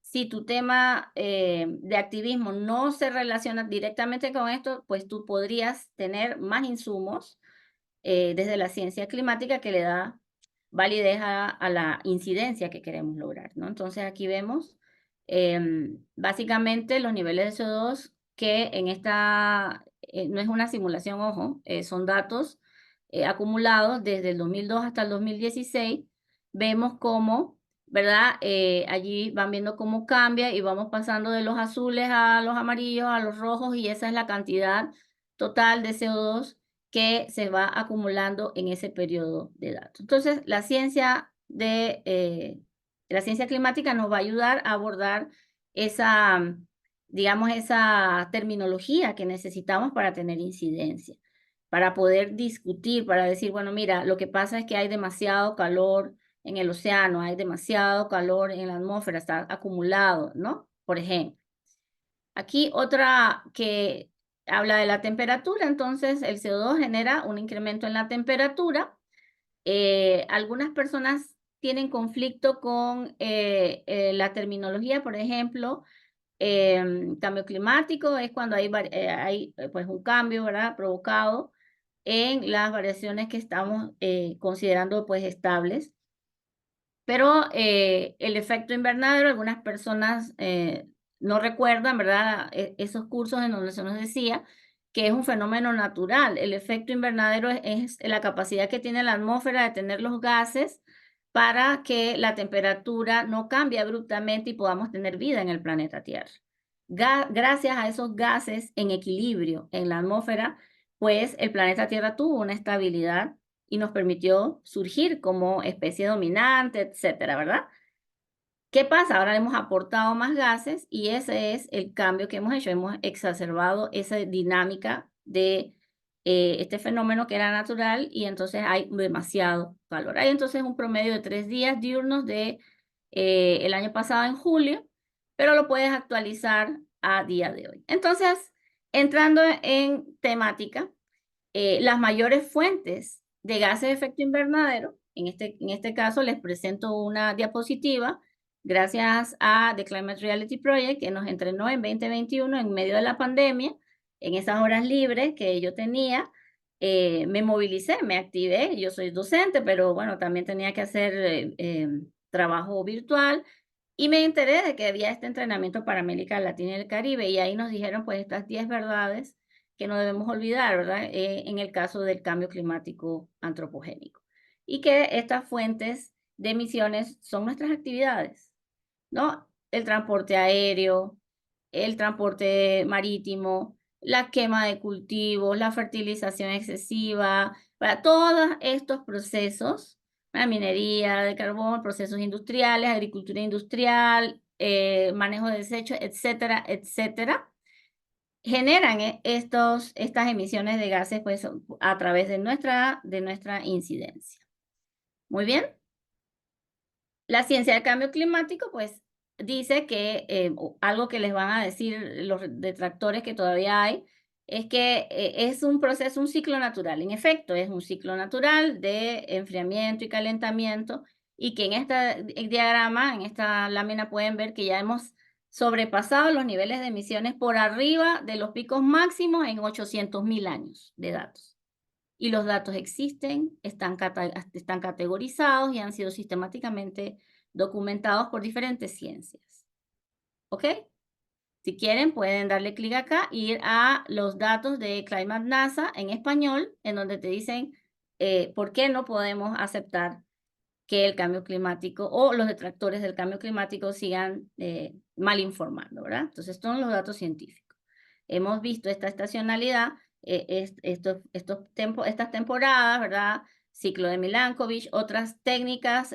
Si tu tema de activismo no se relaciona directamente con esto, pues tú podrías tener más insumos desde la ciencia climática que le da validez a la incidencia que queremos lograr, ¿no? Entonces aquí vemos básicamente los niveles de CO2 que en esta, no es una simulación, ojo, son datos acumulados desde el 2002 hasta el 2016. Vemos cómo, ¿verdad? Allí van viendo cómo cambia y vamos pasando de los azules a los amarillos, a los rojos, y esa es la cantidad total de CO2 que se va acumulando en ese periodo de datos. Entonces, la ciencia climática nos va a ayudar a abordar esa, digamos, esa terminología que necesitamos para tener incidencia, para poder discutir, para decir, bueno, mira, lo que pasa es que hay demasiado calor en el océano, hay demasiado calor en la atmósfera, está acumulado, ¿no? Por ejemplo. Aquí otra que habla de la temperatura, entonces el CO2 genera un incremento en la temperatura. Algunas personas tienen conflicto con la terminología, por ejemplo, cambio climático es cuando hay pues un cambio, ¿verdad?, provocado en las variaciones que estamos considerando pues estables. Pero el efecto invernadero, algunas personas no recuerdan, ¿verdad? Esos cursos en donde se nos decía que es un fenómeno natural. El efecto invernadero es la capacidad que tiene la atmósfera de tener los gases para que la temperatura no cambie abruptamente y podamos tener vida en el planeta Tierra. Gracias a esos gases en equilibrio en la atmósfera, pues el planeta Tierra tuvo una estabilidad y nos permitió surgir como especie dominante, etcétera, ¿verdad? ¿Qué pasa? Ahora hemos aportado más gases y ese es el cambio que hemos hecho. Hemos exacerbado esa dinámica de este fenómeno que era natural y entonces hay demasiado calor. Hay entonces un promedio de 3 días diurnos de el año pasado en julio, pero lo puedes actualizar a día de hoy. Entonces, entrando en temática, las mayores fuentes de gases de efecto invernadero, en este caso les presento una diapositiva gracias a The Climate Reality Project, que nos entrenó en 2021 en medio de la pandemia, en esas horas libres que yo tenía, me movilicé, me activé, yo soy docente, pero bueno, también tenía que hacer trabajo virtual, y me enteré de que había este entrenamiento para América Latina y el Caribe, y ahí nos dijeron pues estas 10 verdades que no debemos olvidar, ¿verdad? En el caso del cambio climático antropogénico. Y que estas fuentes de emisiones son nuestras actividades, ¿no? El transporte aéreo, el transporte marítimo, la quema de cultivos, la fertilización excesiva, para todos estos procesos, la minería de carbón, procesos industriales, agricultura industrial, manejo de desechos, etcétera, etcétera, generan estas emisiones de gases pues, a través de nuestra incidencia. Muy bien. La ciencia del cambio climático pues dice que algo que les van a decir los detractores que todavía hay es que es un proceso, un ciclo natural. En efecto, es un ciclo natural de enfriamiento y calentamiento, y que en este diagrama, en esta lámina pueden ver que ya hemos sobrepasado los niveles de emisiones por arriba de los picos máximos en 800.000 años de datos. Y los datos existen, están categorizados y han sido sistemáticamente documentados por diferentes ciencias. ¿Ok? Si quieren, pueden darle clic acá e ir a los datos de Climate NASA en español, en donde te dicen por qué no podemos aceptar que el cambio climático o los detractores del cambio climático sigan mal informando, ¿verdad? Entonces, estos son los datos científicos. Hemos visto esta estacionalidad, estas temporadas, ¿verdad? ciclo de Milankovitch, otras técnicas,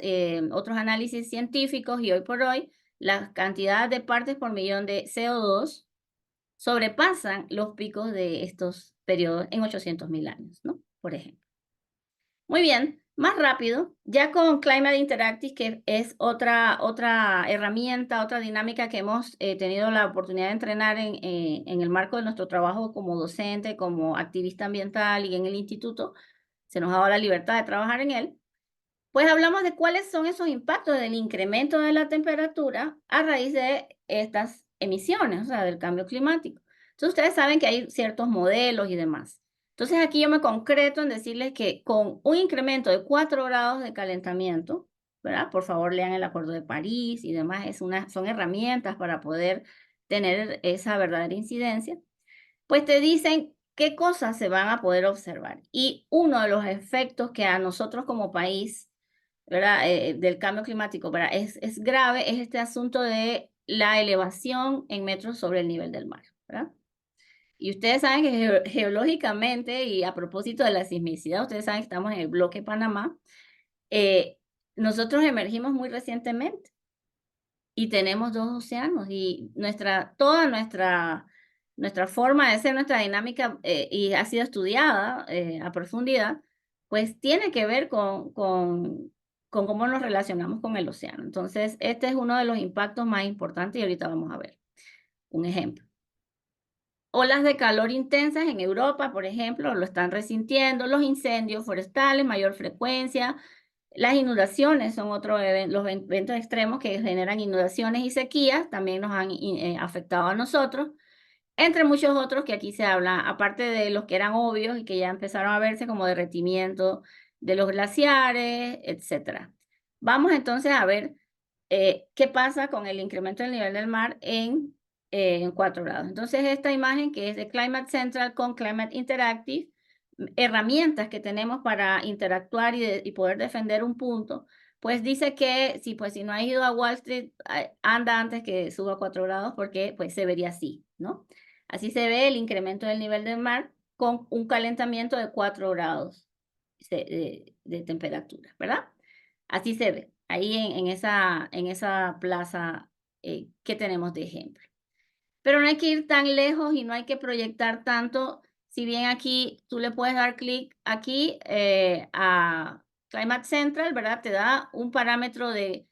otros análisis científicos, y hoy por hoy la cantidad de partes por millón de CO2 sobrepasan los picos de estos periodos en 800.000 años, ¿no? Por ejemplo. Muy bien, más rápido, ya con Climate Interactive, que es otra herramienta, otra dinámica que hemos tenido la oportunidad de entrenar en el marco de nuestro trabajo como docente, como activista ambiental y en el instituto, se nos ha dado la libertad de trabajar en él, pues hablamos de cuáles son esos impactos del incremento de la temperatura a raíz de estas emisiones, o sea, del cambio climático. Entonces, ustedes saben que hay ciertos modelos y demás. Entonces, aquí yo me concreto en decirles que con un incremento de 4 grados de calentamiento, ¿verdad? Por favor, lean el Acuerdo de París y demás, son herramientas para poder tener esa verdadera incidencia. Pues te dicen qué cosas se van a poder observar. Y uno de los efectos que a nosotros como país, ¿verdad? Del cambio climático, ¿verdad? Es grave, es este asunto de la elevación en metros sobre el nivel del mar, ¿verdad? Y ustedes saben que geológicamente, y a propósito de la sismicidad, ustedes saben que estamos en el bloque Panamá, nosotros emergimos muy recientemente y tenemos 2 océanos, y toda nuestra forma de ser, nuestra dinámica, y ha sido estudiada a profundidad, pues tiene que ver con cómo nos relacionamos con el océano. Entonces, este es uno de los impactos más importantes y ahorita vamos a ver un ejemplo. Olas de calor intensas en Europa, por ejemplo, lo están resintiendo, los incendios forestales, mayor frecuencia, las inundaciones son los eventos extremos que generan inundaciones y sequías, también nos han afectado a nosotros, entre muchos otros que aquí se habla, aparte de los que eran obvios y que ya empezaron a verse, como derretimiento de los glaciares, etc. Vamos entonces a ver qué pasa con el incremento del nivel del mar en 4 grados. Entonces, esta imagen, que es de Climate Central con Climate Interactive, herramientas que tenemos para interactuar y poder defender un punto, pues dice que si no has ido a Wall Street, anda antes que suba 4 grados, porque pues se vería así, ¿no? Así se ve el incremento del nivel del mar con un calentamiento de 4 grados de temperatura, ¿verdad? Así se ve ahí en esa plaza que tenemos de ejemplo. Pero no hay que ir tan lejos y no hay que proyectar tanto. Si bien aquí tú le puedes dar clic aquí a Climate Central, ¿verdad? Te da un parámetro de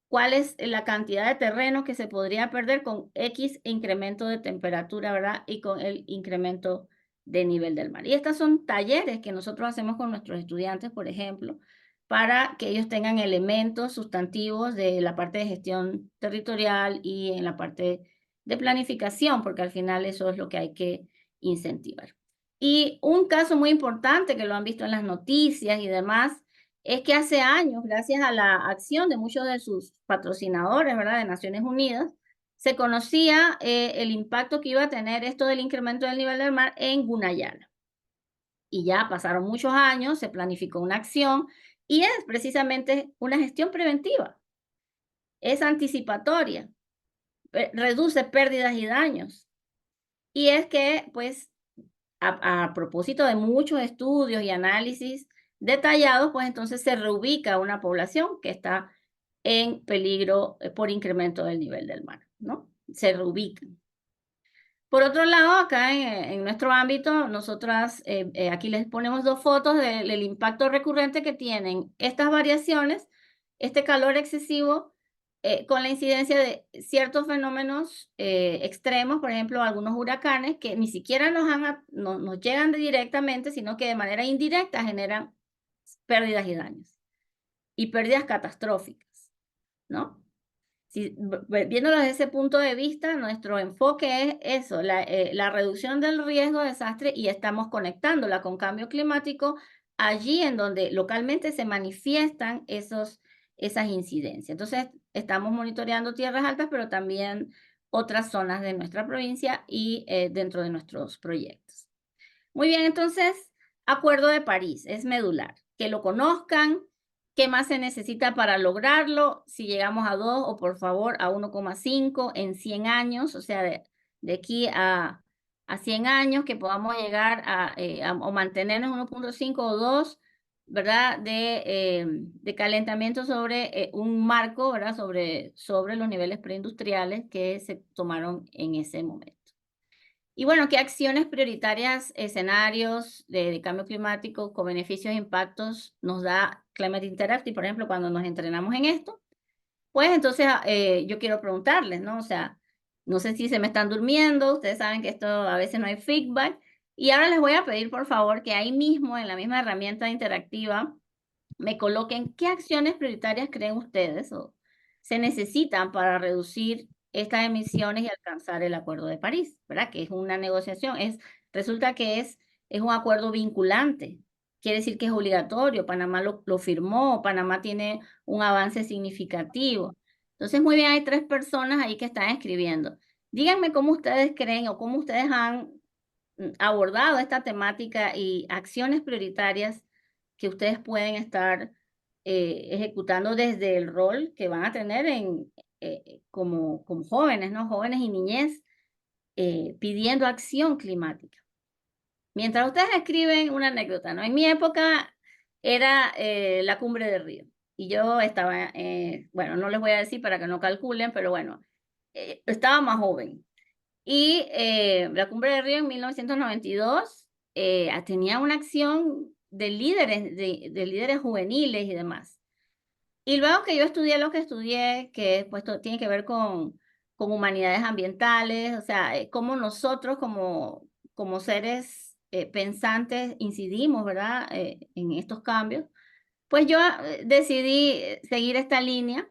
cuál es la cantidad de terreno que se podría perder con X incremento de temperatura, ¿verdad? Y con el incremento de nivel del mar. Y estos son talleres que nosotros hacemos con nuestros estudiantes, por ejemplo, para que ellos tengan elementos sustantivos de la parte de gestión territorial y en la parte de planificación, porque al final eso es lo que hay que incentivar. Y un caso muy importante que lo han visto en las noticias y demás, es que hace años, gracias a la acción de muchos de sus patrocinadores, ¿verdad?, de Naciones Unidas, se conocía el impacto que iba a tener esto del incremento del nivel del mar en Gunayala. Y ya pasaron muchos años, se planificó una acción, y es precisamente una gestión preventiva, es anticipatoria, reduce pérdidas y daños. Y es que, pues, a propósito de muchos estudios y análisis detallados, pues entonces se reubica una población que está en peligro por incremento del nivel del mar, ¿no? Se reubican. Por otro lado, acá en nuestro ámbito, nosotras aquí les ponemos 2 fotos del impacto recurrente que tienen estas variaciones, este calor excesivo, con la incidencia de ciertos fenómenos extremos, por ejemplo, algunos huracanes que ni siquiera nos llegan directamente, sino que de manera indirecta generan pérdidas y daños, y pérdidas catastróficas, ¿no? Viéndolo desde ese punto de vista, nuestro enfoque es eso, la reducción del riesgo de desastre, y estamos conectándola con cambio climático allí en donde localmente se manifiestan esas incidencias. Entonces, estamos monitoreando tierras altas, pero también otras zonas de nuestra provincia y dentro de nuestros proyectos. Muy bien, entonces, Acuerdo de París es medular. Que lo conozcan. ¿Qué más se necesita para lograrlo? Si llegamos a 2 o por favor a 1,5 en 100 años, o sea, de aquí a 100 años, que podamos llegar o mantenernos en 1,5 o 2, ¿verdad? De calentamiento sobre un marco, ¿verdad? Sobre los niveles preindustriales que se tomaron en ese momento. Y bueno, ¿qué acciones prioritarias, escenarios de cambio climático con beneficios e impactos nos da Climate Interactive? Por ejemplo, cuando nos entrenamos en esto, pues entonces yo quiero preguntarles, ¿no? O sea, no sé si se me están durmiendo, ustedes saben que esto a veces no hay feedback. Y ahora les voy a pedir, por favor, que ahí mismo, en la misma herramienta interactiva, me coloquen qué acciones prioritarias creen ustedes o se necesitan para reducir estas emisiones y alcanzar el Acuerdo de París, ¿verdad? Que es una negociación, resulta que es un acuerdo vinculante, quiere decir que es obligatorio, Panamá lo firmó, Panamá tiene un avance significativo. Entonces, muy bien, hay 3 personas ahí que están escribiendo. Díganme cómo ustedes creen o cómo ustedes han abordado esta temática y acciones prioritarias que ustedes pueden estar ejecutando desde el rol que van a tener como jóvenes, ¿no? Jóvenes y niñez, pidiendo acción climática. Mientras ustedes escriben una anécdota, ¿no? En mi época era la Cumbre de Río y yo estaba, bueno, no les voy a decir para que no calculen, pero bueno, estaba más joven. Y la Cumbre de Río en 1992 tenía una acción de líderes, de líderes juveniles y demás. Y luego que yo estudié lo que estudié, que pues tiene que ver con humanidades ambientales, o sea, cómo nosotros como seres pensantes incidimos, ¿verdad? En estos cambios, pues yo decidí seguir esta línea.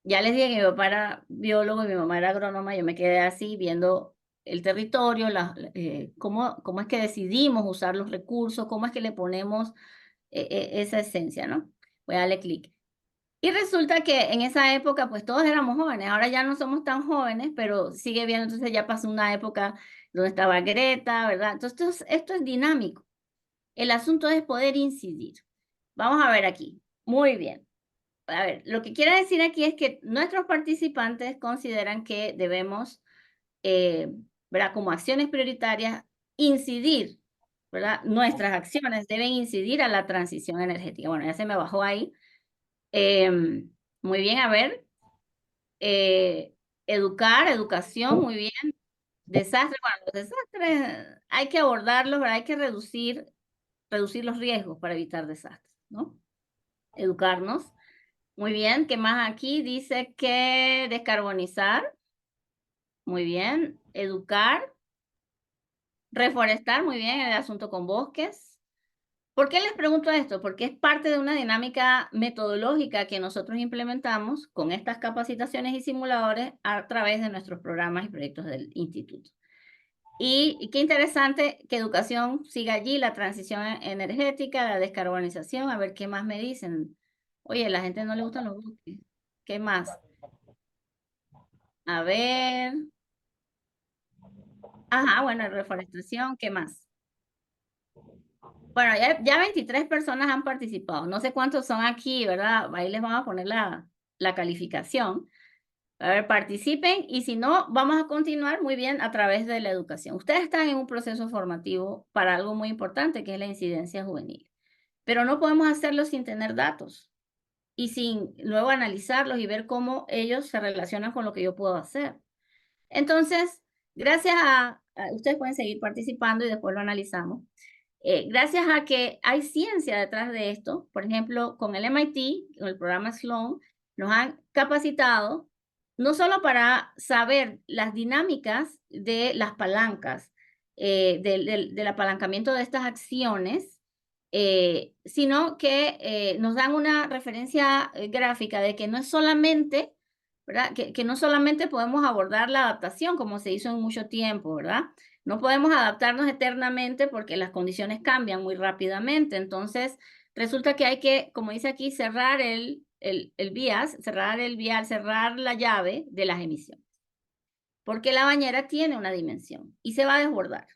Ya les dije que mi papá era biólogo y mi mamá era agrónoma, yo me quedé así viendo el territorio, cómo es que decidimos usar los recursos, cómo es que le ponemos esa esencia, ¿no? Voy a darle clic. Y resulta que en esa época, pues todos éramos jóvenes, ahora ya no somos tan jóvenes, pero sigue viendo, entonces ya pasó una época donde estaba Greta, ¿verdad? Entonces esto es dinámico. El asunto es poder incidir. Vamos a ver aquí. Muy bien. A ver, lo que quiero decir aquí es que nuestros participantes consideran que debemos, ¿verdad? Como acciones prioritarias, incidir, ¿verdad? Nuestras acciones deben incidir a la transición energética. Bueno, ya se me bajó ahí. Muy bien, a ver. Educación, muy bien. Desastre, bueno, los desastres hay que abordarlos, ¿verdad? Hay que reducir los riesgos para evitar desastres, ¿no? Educarnos. Muy bien, ¿qué más aquí? Dice que descarbonizar. Muy bien. Educar. Reforestar, muy bien, el asunto con bosques. ¿Por qué les pregunto esto? Porque es parte de una dinámica metodológica que nosotros implementamos con estas capacitaciones y simuladores a través de nuestros programas y proyectos del instituto. Y qué interesante que educación siga allí, la transición energética, la descarbonización, a ver qué más me dicen. Oye, a la gente no le gustan los bosques. ¿Qué más? A ver. Ajá, bueno, reforestación, ¿qué más? Bueno, ya 23 personas han participado. No sé cuántos son aquí, ¿verdad? Ahí les vamos a poner la calificación. A ver, participen y si no, vamos a continuar muy bien a través de la educación. Ustedes están en un proceso formativo para algo muy importante que es la incidencia juvenil. Pero no podemos hacerlo sin tener datos y sin luego analizarlos y ver cómo ellos se relacionan con lo que yo puedo hacer. Entonces, gracias ustedes pueden seguir participando y después lo analizamos. Gracias a que hay ciencia detrás de esto, por ejemplo, con el MIT, con el programa Sloan, nos han capacitado no solo para saber las dinámicas de las palancas, del apalancamiento de estas acciones, sino que nos dan una referencia gráfica de que no es solamente, ¿verdad? Que no solamente podemos abordar la adaptación como se hizo en mucho tiempo, ¿verdad? No podemos adaptarnos eternamente porque las condiciones cambian muy rápidamente. Entonces, resulta que hay que, como dice aquí, cerrar el vías, cerrar la llave de las emisiones. Porque la bañera tiene una dimensión y se va a desbordar.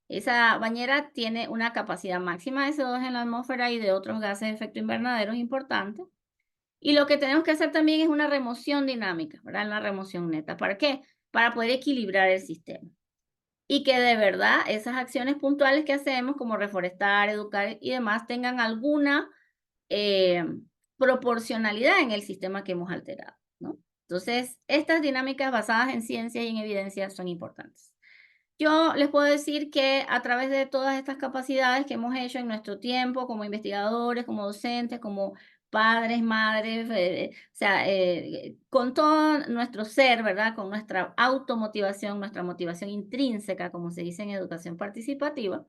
Esa bañera tiene una capacidad máxima de CO2 en la atmósfera y de otros gases de efecto invernadero importante. Y lo que tenemos que hacer también es una remoción dinámica, ¿verdad? Una remoción neta. ¿Para qué? Para poder equilibrar el sistema. Y que de verdad esas acciones puntuales que hacemos, como reforestar, educar y demás, tengan alguna proporcionalidad en el sistema que hemos alterado, ¿no? Entonces, estas dinámicas basadas en ciencia y en evidencia son importantes. Yo les puedo decir que a través de todas estas capacidades que hemos hecho en nuestro tiempo, como investigadores, como docentes, como padres, madres, o sea, con todo nuestro ser, ¿verdad? Con nuestra automotivación, nuestra motivación intrínseca, como se dice en educación participativa,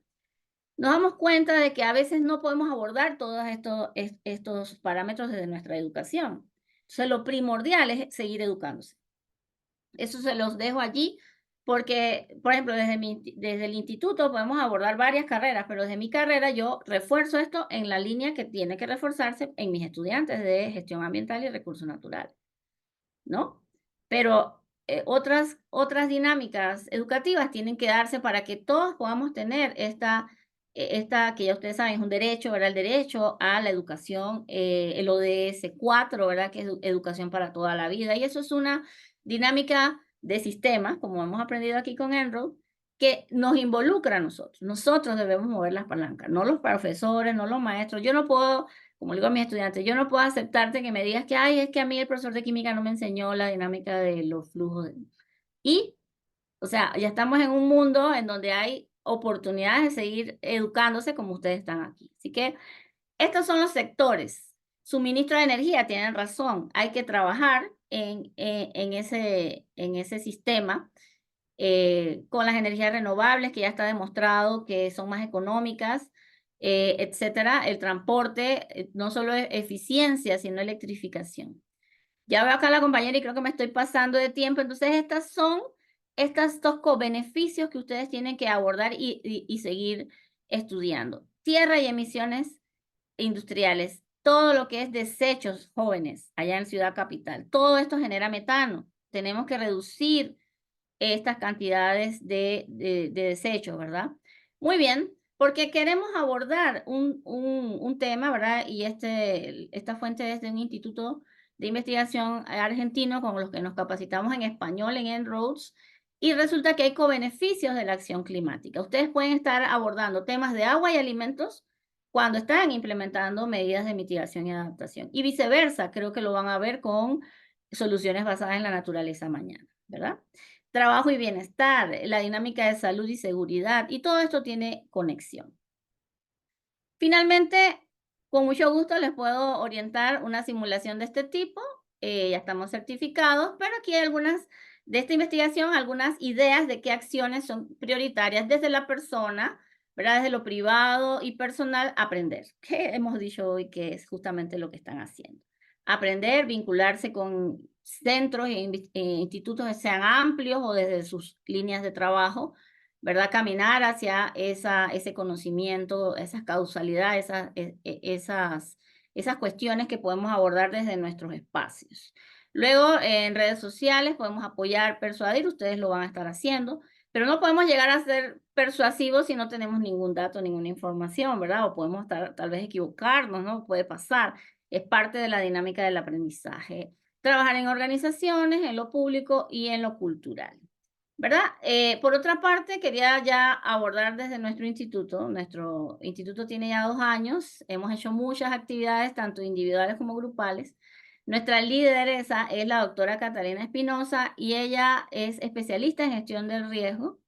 nos damos cuenta de que a veces no podemos abordar todos estos parámetros desde nuestra educación. Entonces, lo primordial es seguir educándose. Eso se los dejo allí porque, por ejemplo, desde el instituto podemos abordar varias carreras, pero desde mi carrera yo refuerzo esto en la línea que tiene que reforzarse en mis estudiantes de gestión ambiental y recursos naturales, ¿no? Pero otras dinámicas educativas tienen que darse para que todos podamos tener esta que ya ustedes saben es un derecho, ¿verdad? El derecho a la educación, el ODS 4, ¿verdad? Que es educación para toda la vida. Y eso es una dinámica de sistemas, como hemos aprendido aquí con Enroll, que nos involucra a nosotros. Nosotros debemos mover las palancas, no los profesores, no los maestros. Yo no puedo, como le digo a mis estudiantes, yo no puedo aceptarte que me digas que, ay, es que a mí el profesor de química no me enseñó la dinámica de los flujos. Y, o sea, ya estamos en un mundo en donde hay oportunidades de seguir educándose como ustedes están aquí. Así que estos son los sectores. Suministro de energía, tienen razón. Hay que trabajar en ese sistema con las energías renovables, que ya está demostrado que son más económicas, etcétera. El transporte, no solo es eficiencia, sino electrificación. Ya veo acá a la compañera y creo que me estoy pasando de tiempo. Entonces, estos co-beneficios que ustedes tienen que abordar y seguir estudiando. Tierra y emisiones industriales. Todo lo que es desechos jóvenes allá en Ciudad Capital. Todo esto genera metano. Tenemos que reducir estas cantidades de desechos, ¿verdad? Muy bien, porque queremos abordar un tema, ¿verdad? Y esta fuente es de un instituto de investigación argentino con los que nos capacitamos en español en En-ROADS, y resulta que hay co-beneficios de la acción climática. Ustedes pueden estar abordando temas de agua y alimentos cuando están implementando medidas de mitigación y adaptación. Y viceversa, creo que lo van a ver con soluciones basadas en la naturaleza mañana, ¿verdad? Trabajo y bienestar, la dinámica de salud y seguridad, y todo esto tiene conexión. Finalmente, con mucho gusto les puedo orientar una simulación de este tipo. Ya estamos certificados, pero aquí hay algunas de esta investigación, algunas ideas de qué acciones son prioritarias desde la persona, ¿verdad? Desde lo privado y personal, aprender, que hemos dicho hoy que es justamente lo que están haciendo. Aprender, vincularse con centros e institutos que sean amplios o desde sus líneas de trabajo, ¿verdad? Caminar hacia ese conocimiento, esas causalidades, esas cuestiones que podemos abordar desde nuestros espacios. Luego, en redes sociales podemos apoyar, persuadir, ustedes lo van a estar haciendo, pero no podemos llegar a ser persuasivos si no tenemos ningún dato, ninguna información, ¿verdad? O podemos tal vez equivocarnos, ¿no? Puede pasar. Es parte de la dinámica del aprendizaje. Trabajar en organizaciones, en lo público y en lo cultural, ¿verdad? Por otra parte, quería ya abordar desde nuestro instituto. Nuestro instituto tiene ya 2 años. Hemos hecho muchas actividades, tanto individuales como grupales. Nuestra lideresa es la doctora Catalina Espinosa y ella es especialista en gestión del riesgo.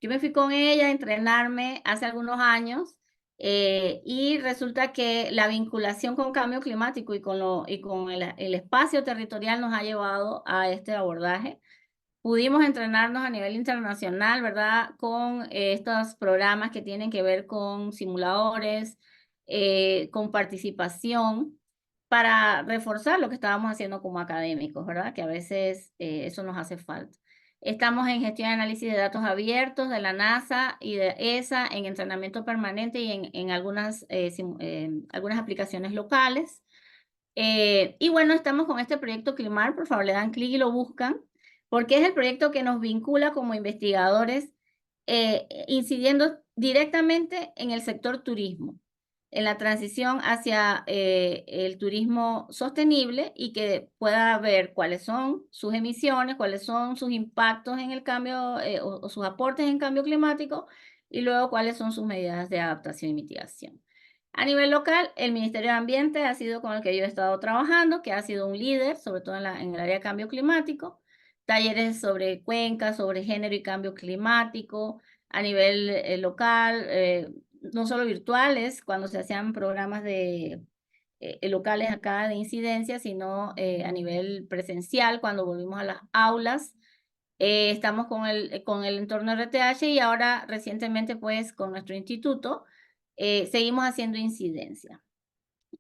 Yo me fui con ella a entrenarme hace algunos años y resulta que la vinculación con cambio climático y con el espacio territorial nos ha llevado a este abordaje. Pudimos entrenarnos a nivel internacional, ¿verdad? Con estos programas que tienen que ver con simuladores, con participación, para reforzar lo que estábamos haciendo como académicos, ¿verdad? Que a veces eso nos hace falta. Estamos en gestión y análisis de datos abiertos de la NASA y de ESA, en entrenamiento permanente y en algunas aplicaciones locales. Y bueno, estamos con este proyecto Climar, por favor le dan clic y lo buscan, porque es el proyecto que nos vincula como investigadores, incidiendo directamente en el sector turismo, en la transición hacia el turismo sostenible y que pueda ver cuáles son sus emisiones, cuáles son sus impactos en el cambio o sus aportes en cambio climático y luego cuáles son sus medidas de adaptación y mitigación. A nivel local, el Ministerio de Ambiente ha sido con el que yo he estado trabajando, que ha sido un líder, sobre todo en el área de cambio climático, talleres sobre cuencas, sobre género y cambio climático, a nivel local, no solo virtuales, cuando se hacían programas locales acá de incidencia, sino a nivel presencial, cuando volvimos a las aulas. Estamos con el entorno RTH y ahora recientemente pues con nuestro instituto seguimos haciendo incidencia.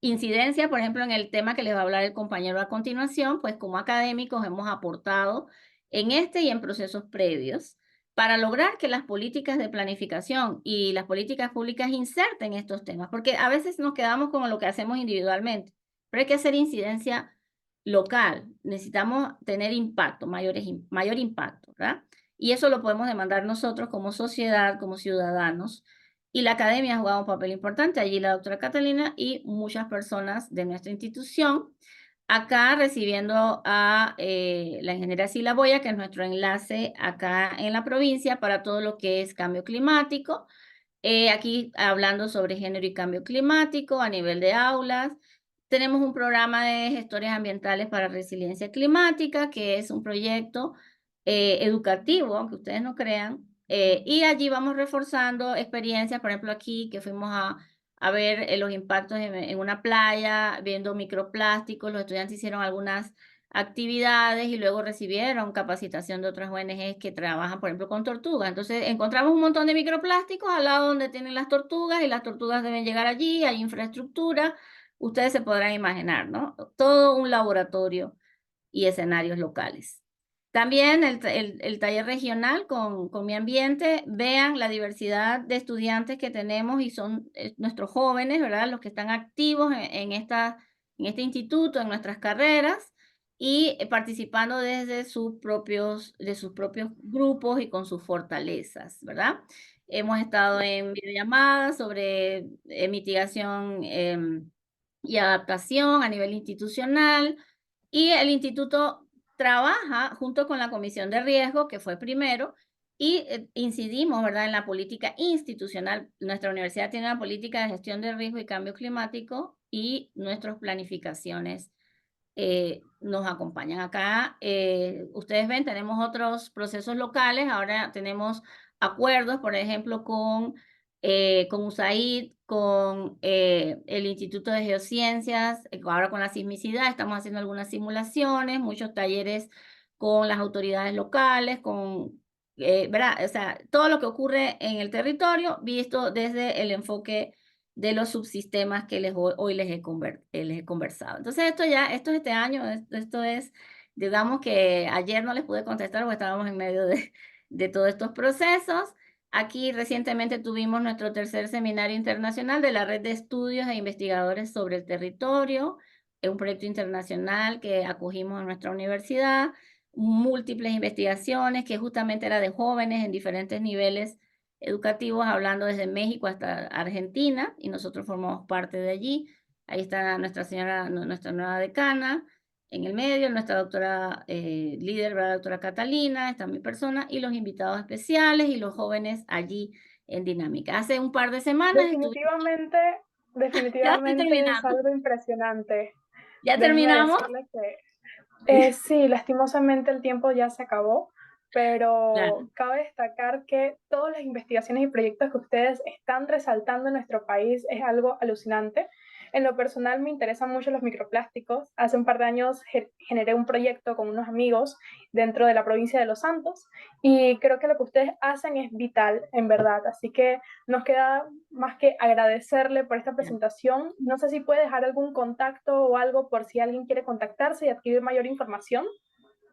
Incidencia, por ejemplo, en el tema que les va a hablar el compañero a continuación, pues como académicos hemos aportado en este y en procesos previos para lograr que las políticas de planificación y las políticas públicas inserten estos temas, porque a veces nos quedamos con lo que hacemos individualmente, pero hay que hacer incidencia local, necesitamos tener impacto, mayor impacto, ¿verdad? Y eso lo podemos demandar nosotros como sociedad, como ciudadanos, y la academia ha jugado un papel importante, allí la doctora Catalina y muchas personas de nuestra institución, acá recibiendo a la ingeniera Sila Boya, que es nuestro enlace acá en la provincia para todo lo que es cambio climático, aquí hablando sobre género y cambio climático a nivel de aulas. Tenemos un programa de gestores ambientales para resiliencia climática, que es un proyecto educativo, aunque ustedes no crean, y allí vamos reforzando experiencias, por ejemplo aquí que fuimos a ver los impactos en una playa, viendo microplásticos, los estudiantes hicieron algunas actividades y luego recibieron capacitación de otras ONGs que trabajan, por ejemplo, con tortugas. Entonces, encontramos un montón de microplásticos al lado donde tienen las tortugas y las tortugas deben llegar allí, hay infraestructura, ustedes se podrán imaginar, ¿no? Todo un laboratorio y escenarios locales. También el taller regional con Mi Ambiente, vean la diversidad de estudiantes que tenemos y son nuestros jóvenes, ¿verdad? Los que están activos en este instituto, en nuestras carreras y participando desde sus propios grupos y con sus fortalezas, ¿verdad? Hemos estado en videollamadas sobre mitigación y adaptación a nivel institucional y el instituto trabaja junto con la Comisión de Riesgo, que fue primero, y incidimos, ¿verdad?, en la política institucional. Nuestra universidad tiene una política de gestión de riesgo y cambio climático y nuestras planificaciones nos acompañan acá. Ustedes ven, tenemos otros procesos locales, ahora tenemos acuerdos, por ejemplo, con USAID, con el Instituto de Geociencias, ahora con la sismicidad, estamos haciendo algunas simulaciones, muchos talleres con las autoridades locales, ¿verdad? O sea, todo lo que ocurre en el territorio visto desde el enfoque de los subsistemas que hoy les he conversado. Entonces, esto es este año, esto es, digamos que ayer no les pude contestar porque estábamos en medio de todos estos procesos. Aquí recientemente tuvimos nuestro tercer seminario internacional de la Red de Estudios e Investigadores sobre el Territorio, es un proyecto internacional que acogimos en nuestra universidad, múltiples investigaciones que justamente era de jóvenes en diferentes niveles educativos, hablando desde México hasta Argentina, y nosotros formamos parte de allí. Ahí está nuestra nueva decana, en el medio, nuestra doctora líder, la doctora Catalina, está mi persona, y los invitados especiales y los jóvenes allí en dinámica. Hace un par de semanas definitivamente ya estoy es terminando. algo impresionante. ¿Ya Déjeme terminamos? decirle que sí, lastimosamente el tiempo ya se acabó, pero Claro. cabe destacar que todas las investigaciones y proyectos que ustedes están resaltando en nuestro país es algo alucinante. En lo personal me interesan mucho los microplásticos. Hace un par de años generé un proyecto con unos amigos dentro de la provincia de Los Santos y creo que lo que ustedes hacen es vital, en verdad. Así que nos queda más que agradecerle por esta presentación. No sé si puede dejar algún contacto o algo por si alguien quiere contactarse y adquirir mayor información.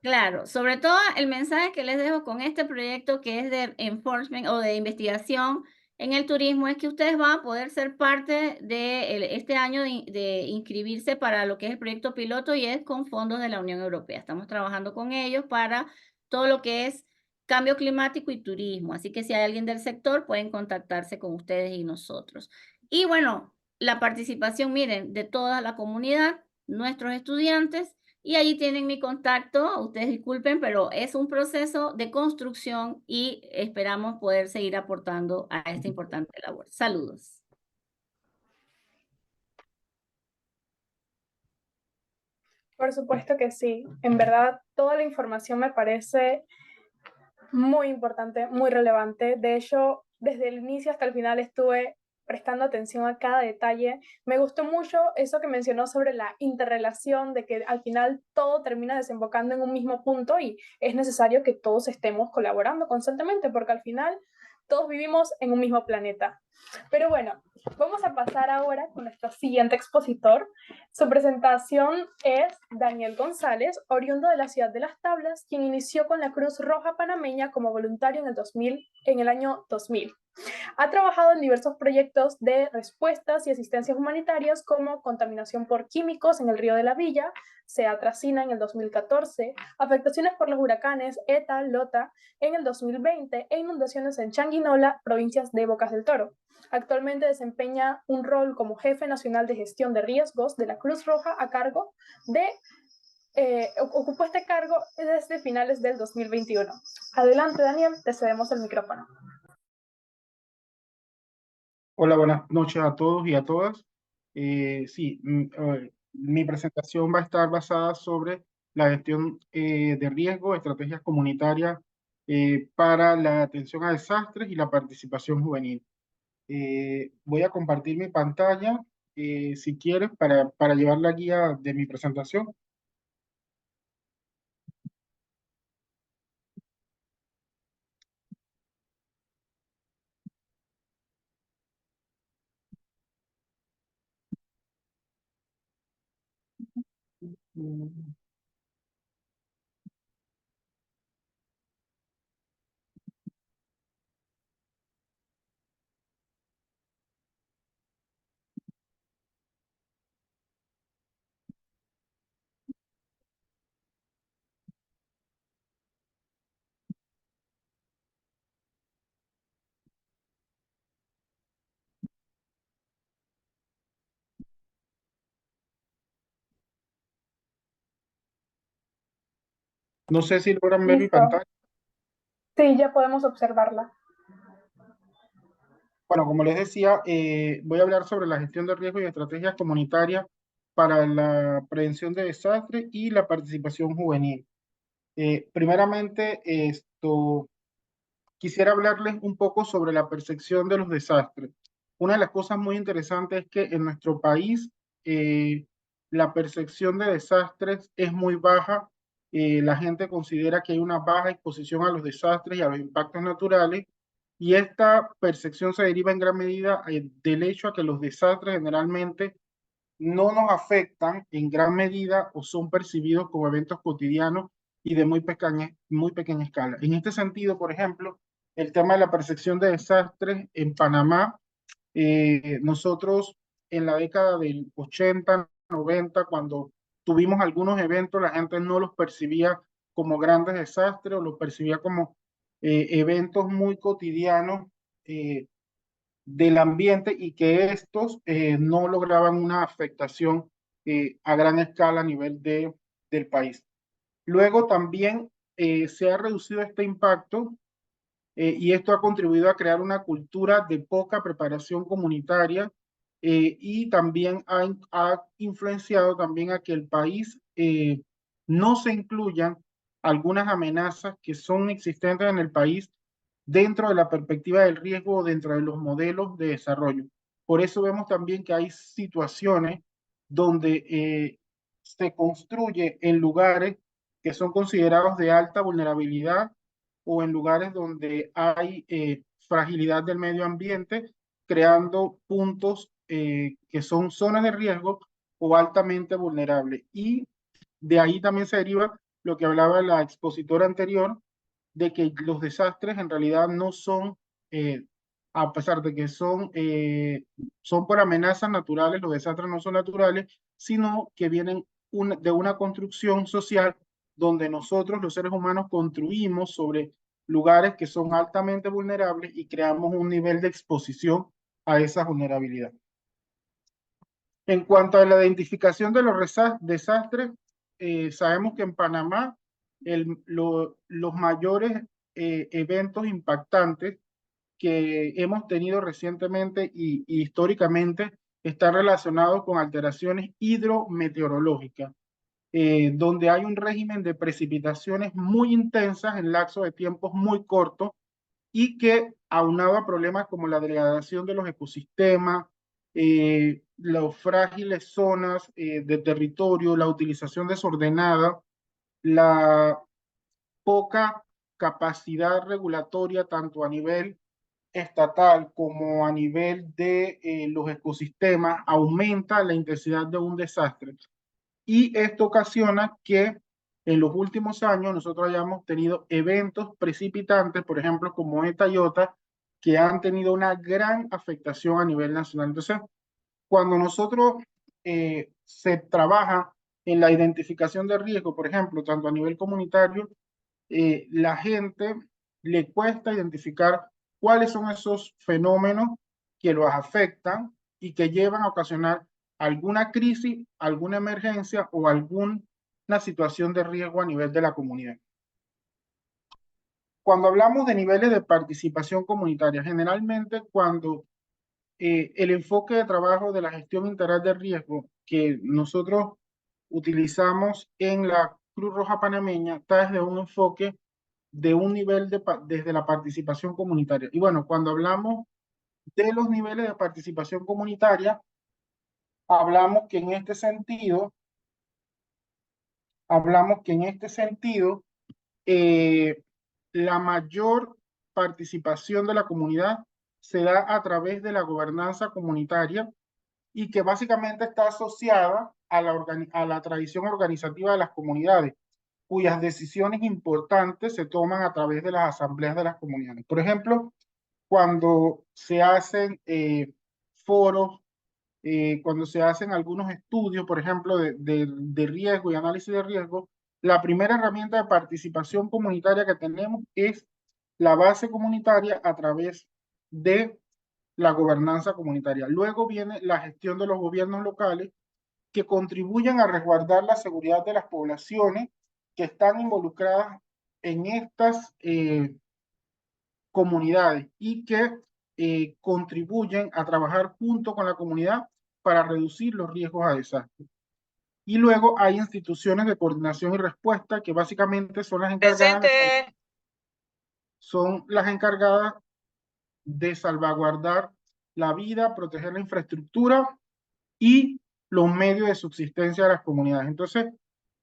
Claro, sobre todo el mensaje que les dejo con este proyecto que es de enforcement o de investigación en el turismo es que ustedes van a poder ser parte de este año de inscribirse para lo que es el proyecto piloto y es con fondos de la Unión Europea. Estamos trabajando con ellos para todo lo que es cambio climático y turismo. Así que si hay alguien del sector, pueden contactarse con ustedes y nosotros. Y bueno, la participación, miren, de toda la comunidad, nuestros estudiantes, y ahí tienen mi contacto, ustedes disculpen, pero es un proceso de construcción y esperamos poder seguir aportando a esta importante labor. Saludos. Por supuesto que sí. En verdad, toda la información me parece muy importante, muy relevante. De hecho, desde el inicio hasta el final estuve prestando atención a cada detalle. Me gustó mucho eso que mencionó sobre la interrelación, de que al final todo termina desembocando en un mismo punto y es necesario que todos estemos colaborando constantemente, porque al final todos vivimos en un mismo planeta. Pero bueno, vamos a pasar ahora con nuestro siguiente expositor. Su presentación es Daniel González, oriundo de la ciudad de Las Tablas, quien inició con la Cruz Roja Panameña como voluntario en el año 2000. Ha trabajado en diversos proyectos de respuestas y asistencias humanitarias como contaminación por químicos en el río de la Villa, Seatracina en el 2014, afectaciones por los huracanes ETA, Lota en el 2020 e inundaciones en Changuinola, provincias de Bocas del Toro. Actualmente desempeña un rol como jefe nacional de gestión de riesgos de la Cruz Roja a cargo de ocupó este cargo desde finales del 2021. Adelante, Daniel, te cedemos el micrófono. Hola, buenas noches a todos y a todas. Mi presentación va a estar basada sobre la gestión de riesgo, estrategias comunitarias para la atención a desastres y la participación juvenil. Voy a compartir mi pantalla, si quieres, para llevar la guía de mi presentación. No sé si logran ver mi Listo. pantalla. Sí, ya podemos observarla. Bueno, como les decía, voy a hablar sobre la gestión de riesgo y estrategias comunitarias para la prevención de desastres y la participación juvenil. Primeramente, quisiera hablarles un poco sobre la percepción de los desastres. Una de las cosas muy interesantes es que en nuestro país la percepción de desastres es muy baja. La gente considera que hay una baja exposición a los desastres y a los impactos naturales, y esta percepción se deriva en gran medida del hecho a que los desastres generalmente no nos afectan en gran medida o son percibidos como eventos cotidianos y de muy pequeña escala. En este sentido, por ejemplo, el tema de la percepción de desastres en Panamá, nosotros en la década del 80, 90, cuando tuvimos algunos eventos, la gente no los percibía como grandes desastres o los percibía como eventos muy cotidianos del ambiente, y que estos no lograban una afectación a gran escala a nivel del país. Luego también se ha reducido este impacto y esto ha contribuido a crear una cultura de poca preparación comunitaria y también ha influenciado también a que el país no se incluyan algunas amenazas que son existentes en el país dentro de la perspectiva del riesgo o dentro de los modelos de desarrollo. Por eso vemos también que hay situaciones donde se construye en lugares que son considerados de alta vulnerabilidad o en lugares donde hay fragilidad del medio ambiente, creando puntos que son zonas de riesgo o altamente vulnerables. Y de ahí también se deriva lo que hablaba la expositora anterior, de que los desastres en realidad no son, a pesar de que son por amenazas naturales, los desastres no son naturales, sino que vienen de una construcción social donde nosotros, los seres humanos, construimos sobre lugares que son altamente vulnerables y creamos un nivel de exposición a esa vulnerabilidad. En cuanto a la identificación de los desastres, sabemos que en Panamá los mayores eventos impactantes que hemos tenido recientemente y históricamente están relacionados con alteraciones hidrometeorológicas. donde hay un régimen de precipitaciones muy intensas en lapsos de tiempos muy cortos y que, aunado a problemas como la degradación de los ecosistemas, las frágiles zonas de territorio, la utilización desordenada, la poca capacidad regulatoria tanto a nivel estatal como a nivel de los ecosistemas, aumenta la intensidad de un desastre. Y esto ocasiona que en los últimos años nosotros hayamos tenido eventos precipitantes, por ejemplo, como ETA y OTA, que han tenido una gran afectación a nivel nacional. Entonces, cuando nosotros se trabaja en la identificación de riesgo, por ejemplo, tanto a nivel comunitario, la gente le cuesta identificar cuáles son esos fenómenos que los afectan y que llevan a ocasionar alguna crisis, alguna emergencia o alguna situación de riesgo a nivel de la comunidad. Cuando hablamos de niveles de participación comunitaria, generalmente cuando el enfoque de trabajo de la gestión integral de riesgo que nosotros utilizamos en la Cruz Roja Panameña está desde un enfoque de un nivel desde la participación comunitaria. Y bueno, cuando hablamos de los niveles de participación comunitaria, hablamos que en este sentido, eh, la mayor participación de la comunidad se da a través de la gobernanza comunitaria y que básicamente está asociada a la tradición organizativa de las comunidades, cuyas decisiones importantes se toman a través de las asambleas de las comunidades. Por ejemplo, cuando se hacen foros, cuando se hacen algunos estudios, por ejemplo, de riesgo y análisis de riesgo, la primera herramienta de participación comunitaria que tenemos es la base comunitaria a través de la gobernanza comunitaria. Luego viene la gestión de los gobiernos locales que contribuyen a resguardar la seguridad de las poblaciones que están involucradas en estas comunidades y que contribuyen a trabajar junto con la comunidad para reducir los riesgos a desastres. Y luego hay instituciones de coordinación y respuesta que básicamente son las encargadas de salvaguardar la vida, proteger la infraestructura y los medios de subsistencia de las comunidades. Entonces,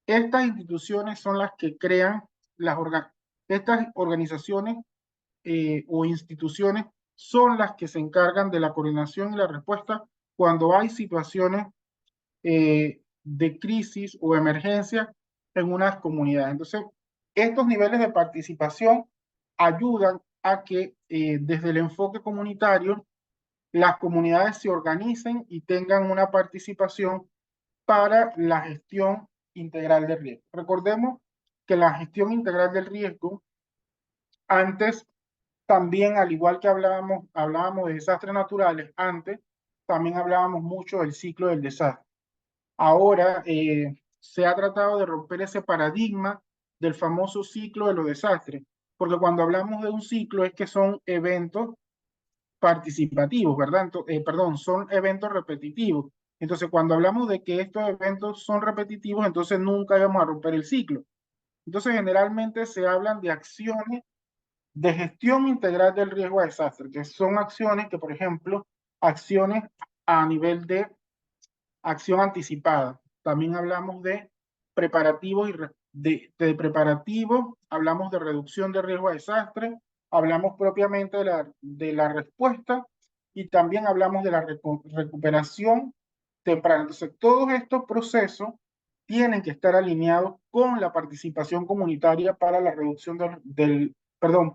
estas instituciones son las que crean estas organizaciones o instituciones son las que se encargan de la coordinación y la respuesta cuando hay situaciones de crisis o emergencia en unas comunidades. Entonces, estos niveles de participación ayudan a que desde el enfoque comunitario las comunidades se organicen y tengan una participación para la gestión integral del riesgo. Recordemos que la gestión integral del riesgo, antes también, al igual que hablábamos de desastres naturales, antes también hablábamos mucho del ciclo del desastre. Ahora se ha tratado de romper ese paradigma del famoso ciclo de los desastres, porque cuando hablamos de un ciclo es que son eventos participativos, ¿verdad? Perdón, son eventos repetitivos. Entonces, cuando hablamos de que estos eventos son repetitivos, entonces nunca vamos a romper el ciclo. Entonces, generalmente se hablan de acciones de gestión integral del riesgo a desastre, que son acciones que, por ejemplo, acciones a nivel de acción anticipada. También hablamos de preparativos de preparativos, hablamos de reducción de riesgo a desastre, hablamos propiamente de la respuesta y también hablamos de la recuperación temprana. Entonces, todos estos procesos tienen que estar alineados con la participación comunitaria para la reducción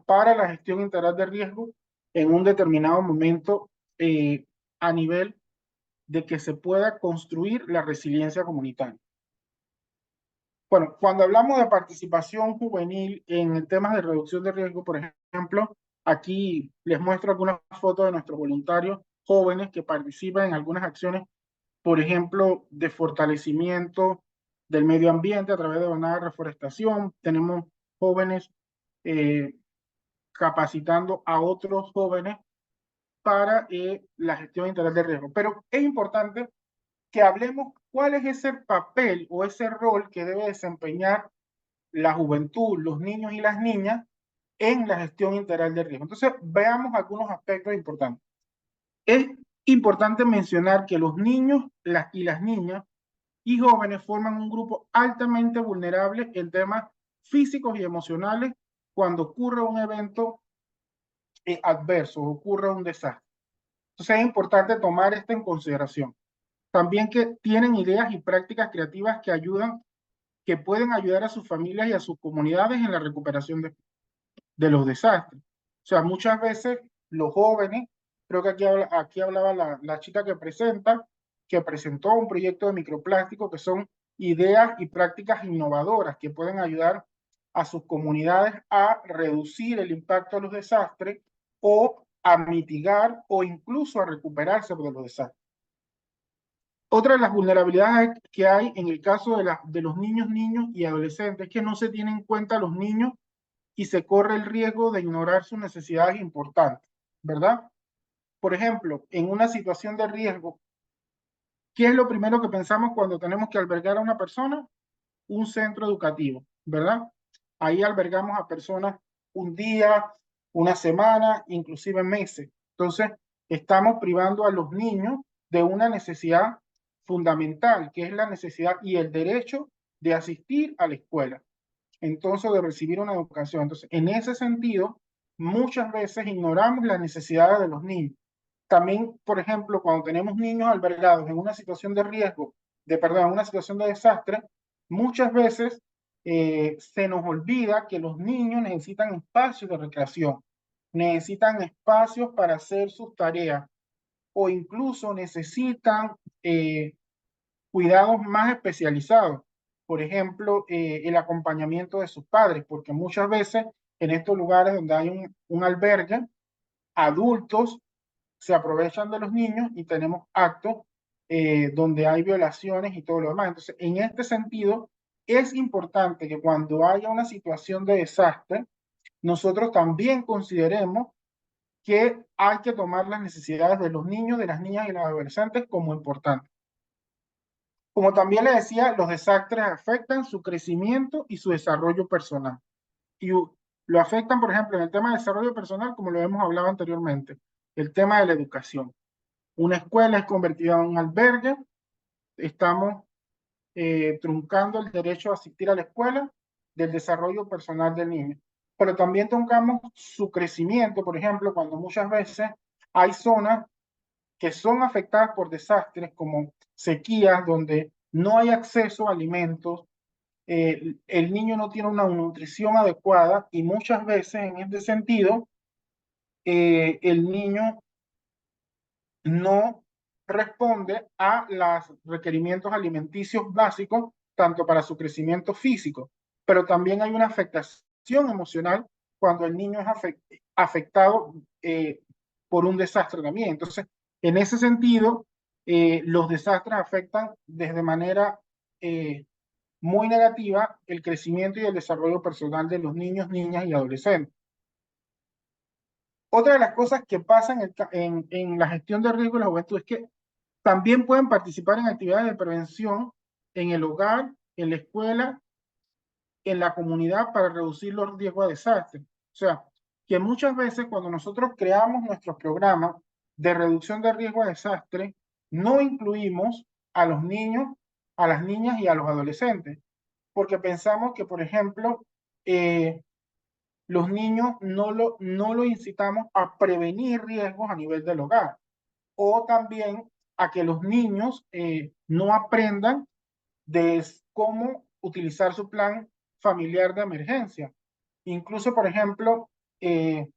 para la gestión integral de riesgo en un determinado momento a nivel de que se pueda construir la resiliencia comunitaria. Bueno, cuando hablamos de participación juvenil en temas de reducción de riesgo, por ejemplo, aquí les muestro algunas fotos de nuestros voluntarios jóvenes que participan en algunas acciones, por ejemplo, de fortalecimiento del medio ambiente a través de jornadas de reforestación. Tenemos jóvenes capacitando a otros jóvenes para la gestión integral de riesgo. Pero es importante que hablemos cuál es ese papel o ese rol que debe desempeñar la juventud, los niños y las niñas en la gestión integral de riesgo. Entonces, veamos algunos aspectos importantes. Es importante mencionar que los niños y las niñas y jóvenes forman un grupo altamente vulnerable en temas físicos y emocionales cuando ocurre un evento adverso, ocurre un desastre. Entonces es importante tomar esto en consideración. También que tienen ideas y prácticas creativas que pueden ayudar a sus familias y a sus comunidades en la recuperación de los desastres. O sea, muchas veces los jóvenes, creo que aquí hablaba la chica que presentó un proyecto de microplástico, que son ideas y prácticas innovadoras que pueden ayudar a sus comunidades a reducir el impacto de los desastres o a mitigar o incluso a recuperarse de los desastres. Otra de las vulnerabilidades que hay en el caso de los niños y adolescentes es que no se tienen en cuenta a los niños y se corre el riesgo de ignorar sus necesidades importantes, ¿verdad? Por ejemplo, en una situación de riesgo, ¿qué es lo primero que pensamos cuando tenemos que albergar a una persona? Un centro educativo, ¿verdad? Ahí albergamos a personas un día, una semana, inclusive meses. Entonces, estamos privando a los niños de una necesidad fundamental, que es la necesidad y el derecho de asistir a la escuela. Entonces, de recibir una educación. Entonces, en ese sentido, muchas veces ignoramos las necesidades de los niños. También, por ejemplo, cuando tenemos niños albergados en una situación de riesgo, perdón, en una situación de desastre, muchas veces se nos olvida que los niños necesitan espacios de recreación, necesitan espacios para hacer sus tareas o incluso necesitan cuidados más especializados. Por ejemplo, el acompañamiento de sus padres, porque muchas veces en estos lugares donde hay un albergue, adultos se aprovechan de los niños y tenemos actos donde hay violaciones y todo lo demás. Entonces, en este sentido, es importante que cuando haya una situación de desastre, nosotros también consideremos que hay que tomar las necesidades de los niños, de las niñas y los adolescentes como importantes. Como también le decía, los desastres afectan su crecimiento y su desarrollo personal. Y lo afectan, por ejemplo, en el tema de desarrollo personal, como lo hemos hablado anteriormente, el tema de la educación. Una escuela es convertida en un albergue, estamos truncando el derecho a asistir a la escuela del desarrollo personal del niño. Pero también truncamos su crecimiento, por ejemplo, cuando muchas veces hay zonas que son afectadas por desastres como sequías, donde no hay acceso a alimentos, el niño no tiene una nutrición adecuada y muchas veces en este sentido el niño no responde a los requerimientos alimenticios básicos, tanto para su crecimiento físico, pero también hay una afectación emocional cuando el niño es afectado por un desastre también. Entonces, en ese sentido, los desastres afectan desde manera muy negativa el crecimiento y el desarrollo personal de los niños, niñas y adolescentes. Otra de las cosas que pasan en la gestión de riesgo de la juventud es que también pueden participar en actividades de prevención en el hogar, en la escuela, en la comunidad para reducir los riesgos de desastre. O sea, que muchas veces cuando nosotros creamos nuestros programas de reducción de riesgo de desastre, no incluimos a los niños, a las niñas y a los adolescentes, porque pensamos que, por ejemplo, los niños no lo incitamos a prevenir riesgos a nivel del hogar, o también a que los niños no aprendan de cómo utilizar su plan familiar de emergencia. Incluso, por ejemplo, es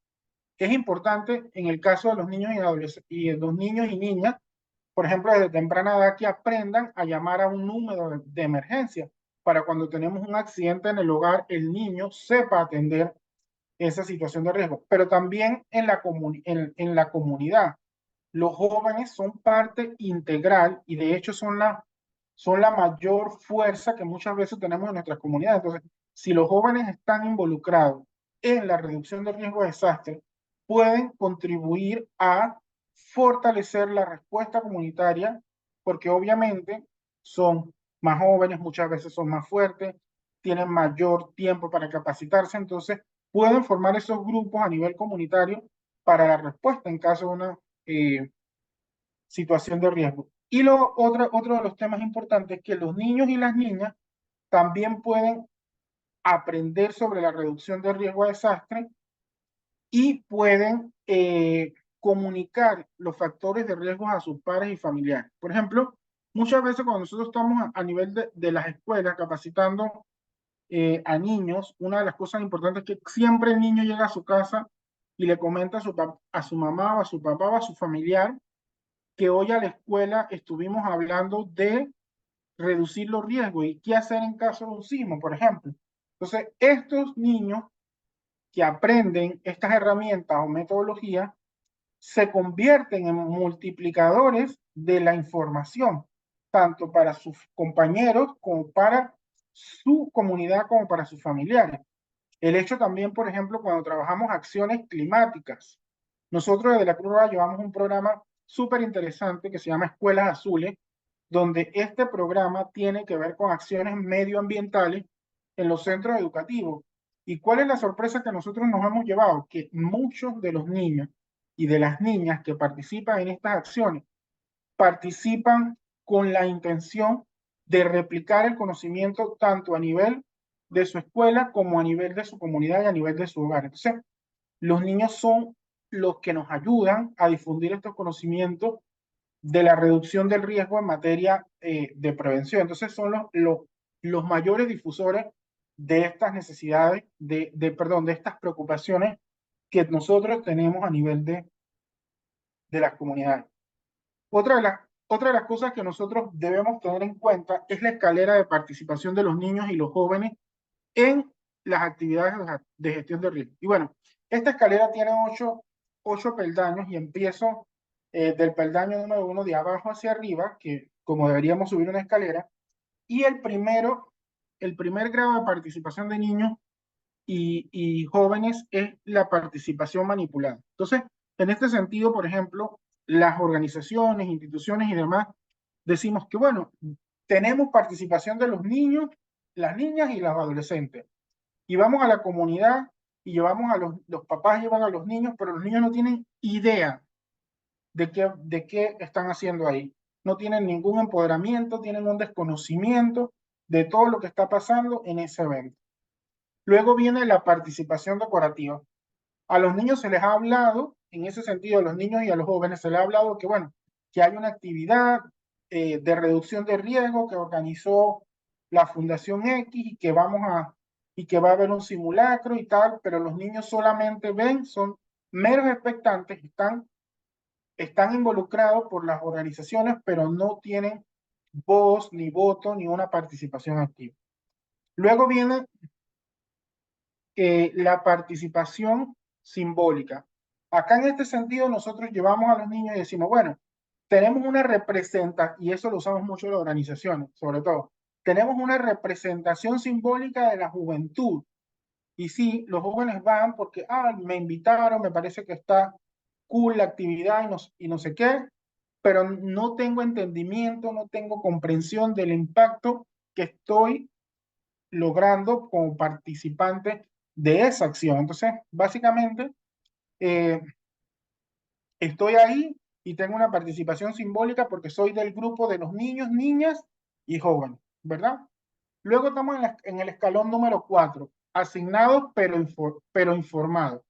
importante en el caso de los niños y adolescentes y de los niños y niñas, por ejemplo, desde temprana edad que aprendan a llamar a un número de emergencia para cuando tenemos un accidente en el hogar, el niño sepa atender esa situación de riesgo, pero también en la comunidad. Los jóvenes son parte integral y de hecho son la mayor fuerza que muchas veces tenemos en nuestras comunidades. Entonces, si los jóvenes están involucrados en la reducción de riesgo de desastre, pueden contribuir a fortalecer la respuesta comunitaria porque obviamente son más jóvenes, muchas veces son más fuertes, tienen mayor tiempo para capacitarse, entonces pueden formar esos grupos a nivel comunitario para la respuesta en caso de una situación de riesgo. Y otro de los temas importantes es que los niños y las niñas también pueden aprender sobre la reducción de riesgo a desastre y pueden comunicar los factores de riesgo a sus padres y familiares. Por ejemplo, muchas veces cuando nosotros estamos a nivel de las escuelas capacitando a niños, una de las cosas importantes es que siempre el niño llega a su casa y le comenta a su mamá o a su papá o a su familiar que hoy a la escuela estuvimos hablando de reducir los riesgos y qué hacer en caso de un sismo, por ejemplo. Entonces, estos niños que aprenden estas herramientas o metodologías se convierten en multiplicadores de la información, tanto para sus compañeros como para su comunidad, como para sus familiares. El hecho también, por ejemplo, cuando trabajamos acciones climáticas, nosotros desde la Cruz Roja llevamos un programa súper interesante que se llama Escuelas Azules, donde este programa tiene que ver con acciones medioambientales en los centros educativos. ¿Y cuál es la sorpresa que nosotros nos hemos llevado? Que muchos de los niños y de las niñas que participan en estas acciones participan con la intención de replicar el conocimiento tanto a nivel de su escuela como a nivel de su comunidad y a nivel de su hogar. Entonces, los niños son los que nos ayudan a difundir estos conocimientos de la reducción del riesgo en materia de prevención. Entonces, son los mayores difusores de estas necesidades, perdón, de estas preocupaciones que nosotros tenemos a nivel de las comunidades. Otra de las cosas que nosotros debemos tener en cuenta es la escalera de participación de los niños y los jóvenes en las actividades de gestión de riesgo. Y bueno, esta escalera tiene ocho peldaños y empiezo del peldaño número 1 de abajo hacia arriba, que como deberíamos subir una escalera, y el primer grado de participación de niños y jóvenes es la participación manipulada. Entonces, en este sentido, por ejemplo, las organizaciones, instituciones y demás, decimos que, bueno, tenemos participación de los niños, las niñas y los adolescentes. Y vamos a la comunidad y llevamos a los papás llevan a los niños, pero los niños no tienen idea de qué están haciendo ahí. No tienen ningún empoderamiento, tienen un desconocimiento de todo lo que está pasando en ese evento. Luego viene la participación decorativa. A los niños se les ha hablado, en ese sentido, a los niños y a los jóvenes se les ha hablado que, bueno, que hay una actividad de reducción de riesgo que organizó la Fundación X y que va a haber un simulacro y tal, pero los niños solamente ven, son meros expectantes, están involucrados por las organizaciones, pero no tienen voz, ni voto, ni una participación activa. Luego viene la participación simbólica. Acá en este sentido nosotros llevamos a los niños y decimos, bueno, tenemos una representación, y eso lo usamos mucho en las organizaciones, sobre todo, tenemos una representación simbólica de la juventud. Y sí, los jóvenes van porque, me invitaron, me parece que está cool la actividad y no sé qué, pero no tengo entendimiento, no tengo comprensión del impacto que estoy logrando como participante de esa acción. Entonces, básicamente, estoy ahí y tengo una participación simbólica porque soy del grupo de los niños, niñas y jóvenes, ¿verdad? Luego estamos en el escalón número 4, asignados pero informados.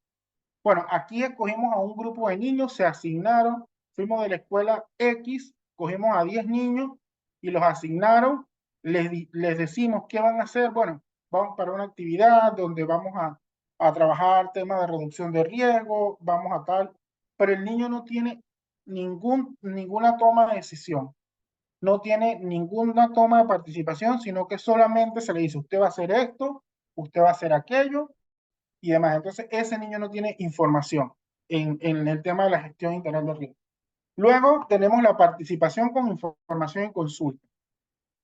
Bueno, aquí escogimos a un grupo de niños, se asignaron, fuimos de la escuela X, cogimos a 10 niños y los asignaron, les decimos qué van a hacer. Bueno, vamos para una actividad donde vamos a trabajar temas de reducción de riesgo, vamos a tal, pero el niño no tiene ninguna toma de decisión, no tiene ninguna toma de participación, sino que solamente se le dice, usted va a hacer esto, usted va a hacer aquello, y demás. Entonces, ese niño no tiene información en el tema de la gestión integral de riesgo. Luego tenemos la participación con información y consulta.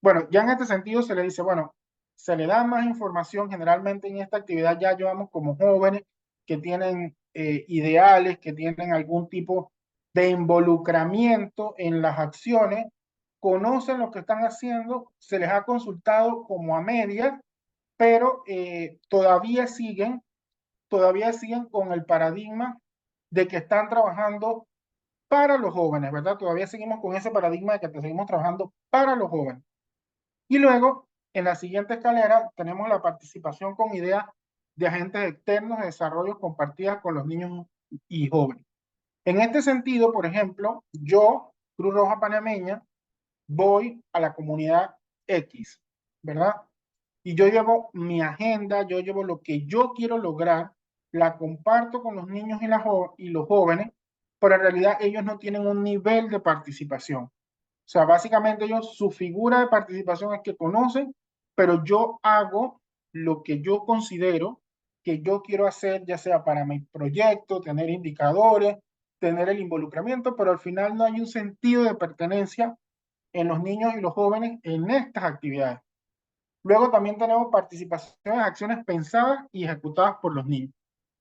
Bueno, ya en este sentido se le dice, bueno, se le da más información. Generalmente en esta actividad ya llevamos como jóvenes que tienen ideales, que tienen algún tipo de involucramiento en las acciones, conocen lo que están haciendo, se les ha consultado como a medias, pero todavía siguen con el paradigma de que están trabajando para los jóvenes, ¿verdad? Todavía seguimos con ese paradigma de que seguimos trabajando para los jóvenes. Y luego, en la siguiente escalera, tenemos la participación con ideas de agentes externos de desarrollo compartidas con los niños y jóvenes. En este sentido, por ejemplo, yo, Cruz Roja Panameña, voy a la comunidad X, ¿verdad? Y yo llevo mi agenda, yo llevo lo que yo quiero lograr, la comparto con los niños y los jóvenes, pero en realidad ellos no tienen un nivel de participación. O sea, básicamente ellos, su figura de participación es que conocen, pero yo hago lo que yo considero que yo quiero hacer, ya sea para mi proyecto, tener indicadores, tener el involucramiento, pero al final no hay un sentido de pertenencia en los niños y los jóvenes en estas actividades. Luego también tenemos participación en acciones pensadas y ejecutadas por los niños.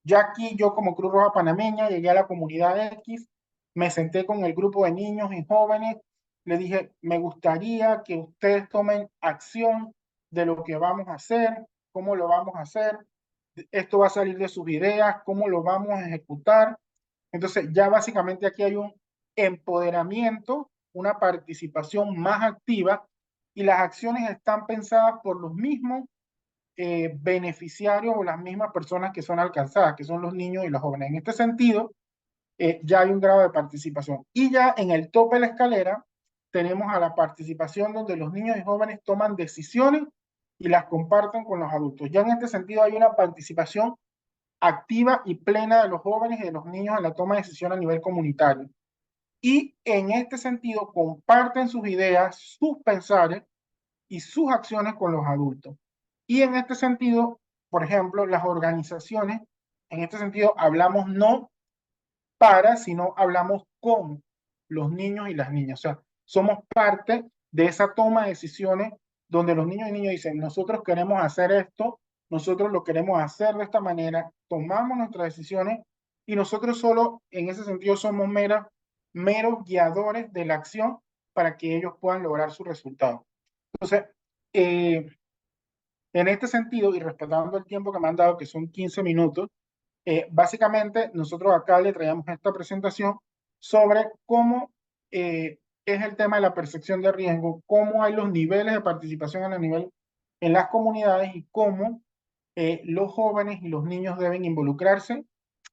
Ya aquí yo como Cruz Roja Panameña llegué a la comunidad X, me senté con el grupo de niños y jóvenes, le dije, me gustaría que ustedes tomen acción de lo que vamos a hacer, cómo lo vamos a hacer, esto va a salir de sus ideas, cómo lo vamos a ejecutar. Entonces ya básicamente aquí hay un empoderamiento, una participación más activa y las acciones están pensadas por los mismos beneficiarios o las mismas personas que son alcanzadas, que son los niños y los jóvenes. En este sentido, ya hay un grado de participación. Y ya en el tope de la escalera tenemos a la participación donde los niños y jóvenes toman decisiones y las comparten con los adultos. Ya en este sentido hay una participación activa y plena de los jóvenes y de los niños en la toma de decisión a nivel comunitario. Y en este sentido comparten sus ideas, sus pensares y sus acciones con los adultos. Y en este sentido, por ejemplo, las organizaciones, en este sentido hablamos no para, sino hablamos con los niños y las niñas. O sea, somos parte de esa toma de decisiones donde los niños y niñas dicen, nosotros queremos hacer esto, nosotros lo queremos hacer de esta manera, tomamos nuestras decisiones y nosotros solo en ese sentido somos meros guiadores de la acción para que ellos puedan lograr su resultado. Entonces, en este sentido, y respetando el tiempo que me han dado, que son 15 minutos, básicamente nosotros acá le traíamos esta presentación sobre cómo es el tema de la percepción de riesgo, cómo hay los niveles de participación en las comunidades y cómo los jóvenes y los niños deben involucrarse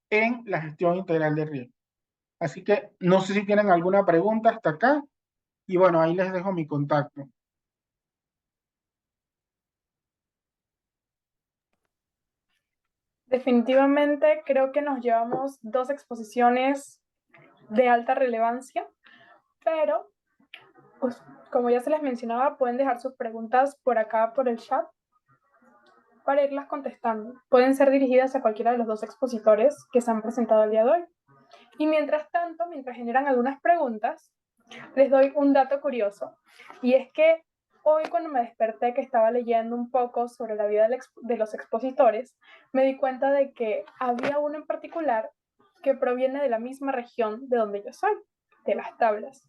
en la gestión integral de riesgo. Así que no sé si tienen alguna pregunta hasta acá y bueno, ahí les dejo mi contacto. Definitivamente creo que nos llevamos 2 exposiciones de alta relevancia, pero pues, como ya se les mencionaba, pueden dejar sus preguntas por acá, por el chat, para irlas contestando. Pueden ser dirigidas a cualquiera de los 2 expositores que se han presentado el día de hoy. Y mientras tanto, mientras generan algunas preguntas, les doy un dato curioso. Y es que hoy cuando me desperté, que estaba leyendo un poco sobre la vida de los expositores, me di cuenta de que había uno en particular que proviene de la misma región de donde yo soy, de Las Tablas.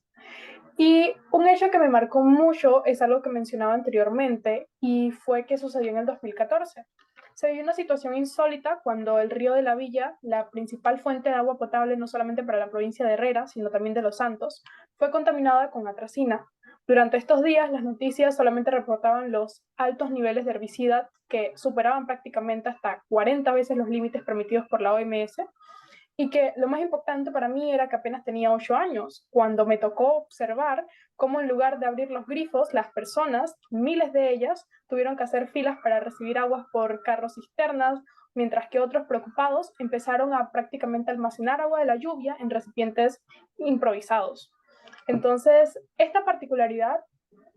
Y un hecho que me marcó mucho es algo que mencionaba anteriormente y fue que sucedió en el 2014. Se vivió una situación insólita cuando el río de la Villa, la principal fuente de agua potable no solamente para la provincia de Herrera, sino también de Los Santos, fue contaminada con atracina. Durante estos días, las noticias solamente reportaban los altos niveles de herbicida que superaban prácticamente hasta 40 veces los límites permitidos por la OMS, y que lo más importante para mí era que apenas tenía 8 años, cuando me tocó observar cómo en lugar de abrir los grifos, las personas, miles de ellas, tuvieron que hacer filas para recibir aguas por carros cisternas, mientras que otros preocupados empezaron a prácticamente almacenar agua de la lluvia en recipientes improvisados. Entonces, esta particularidad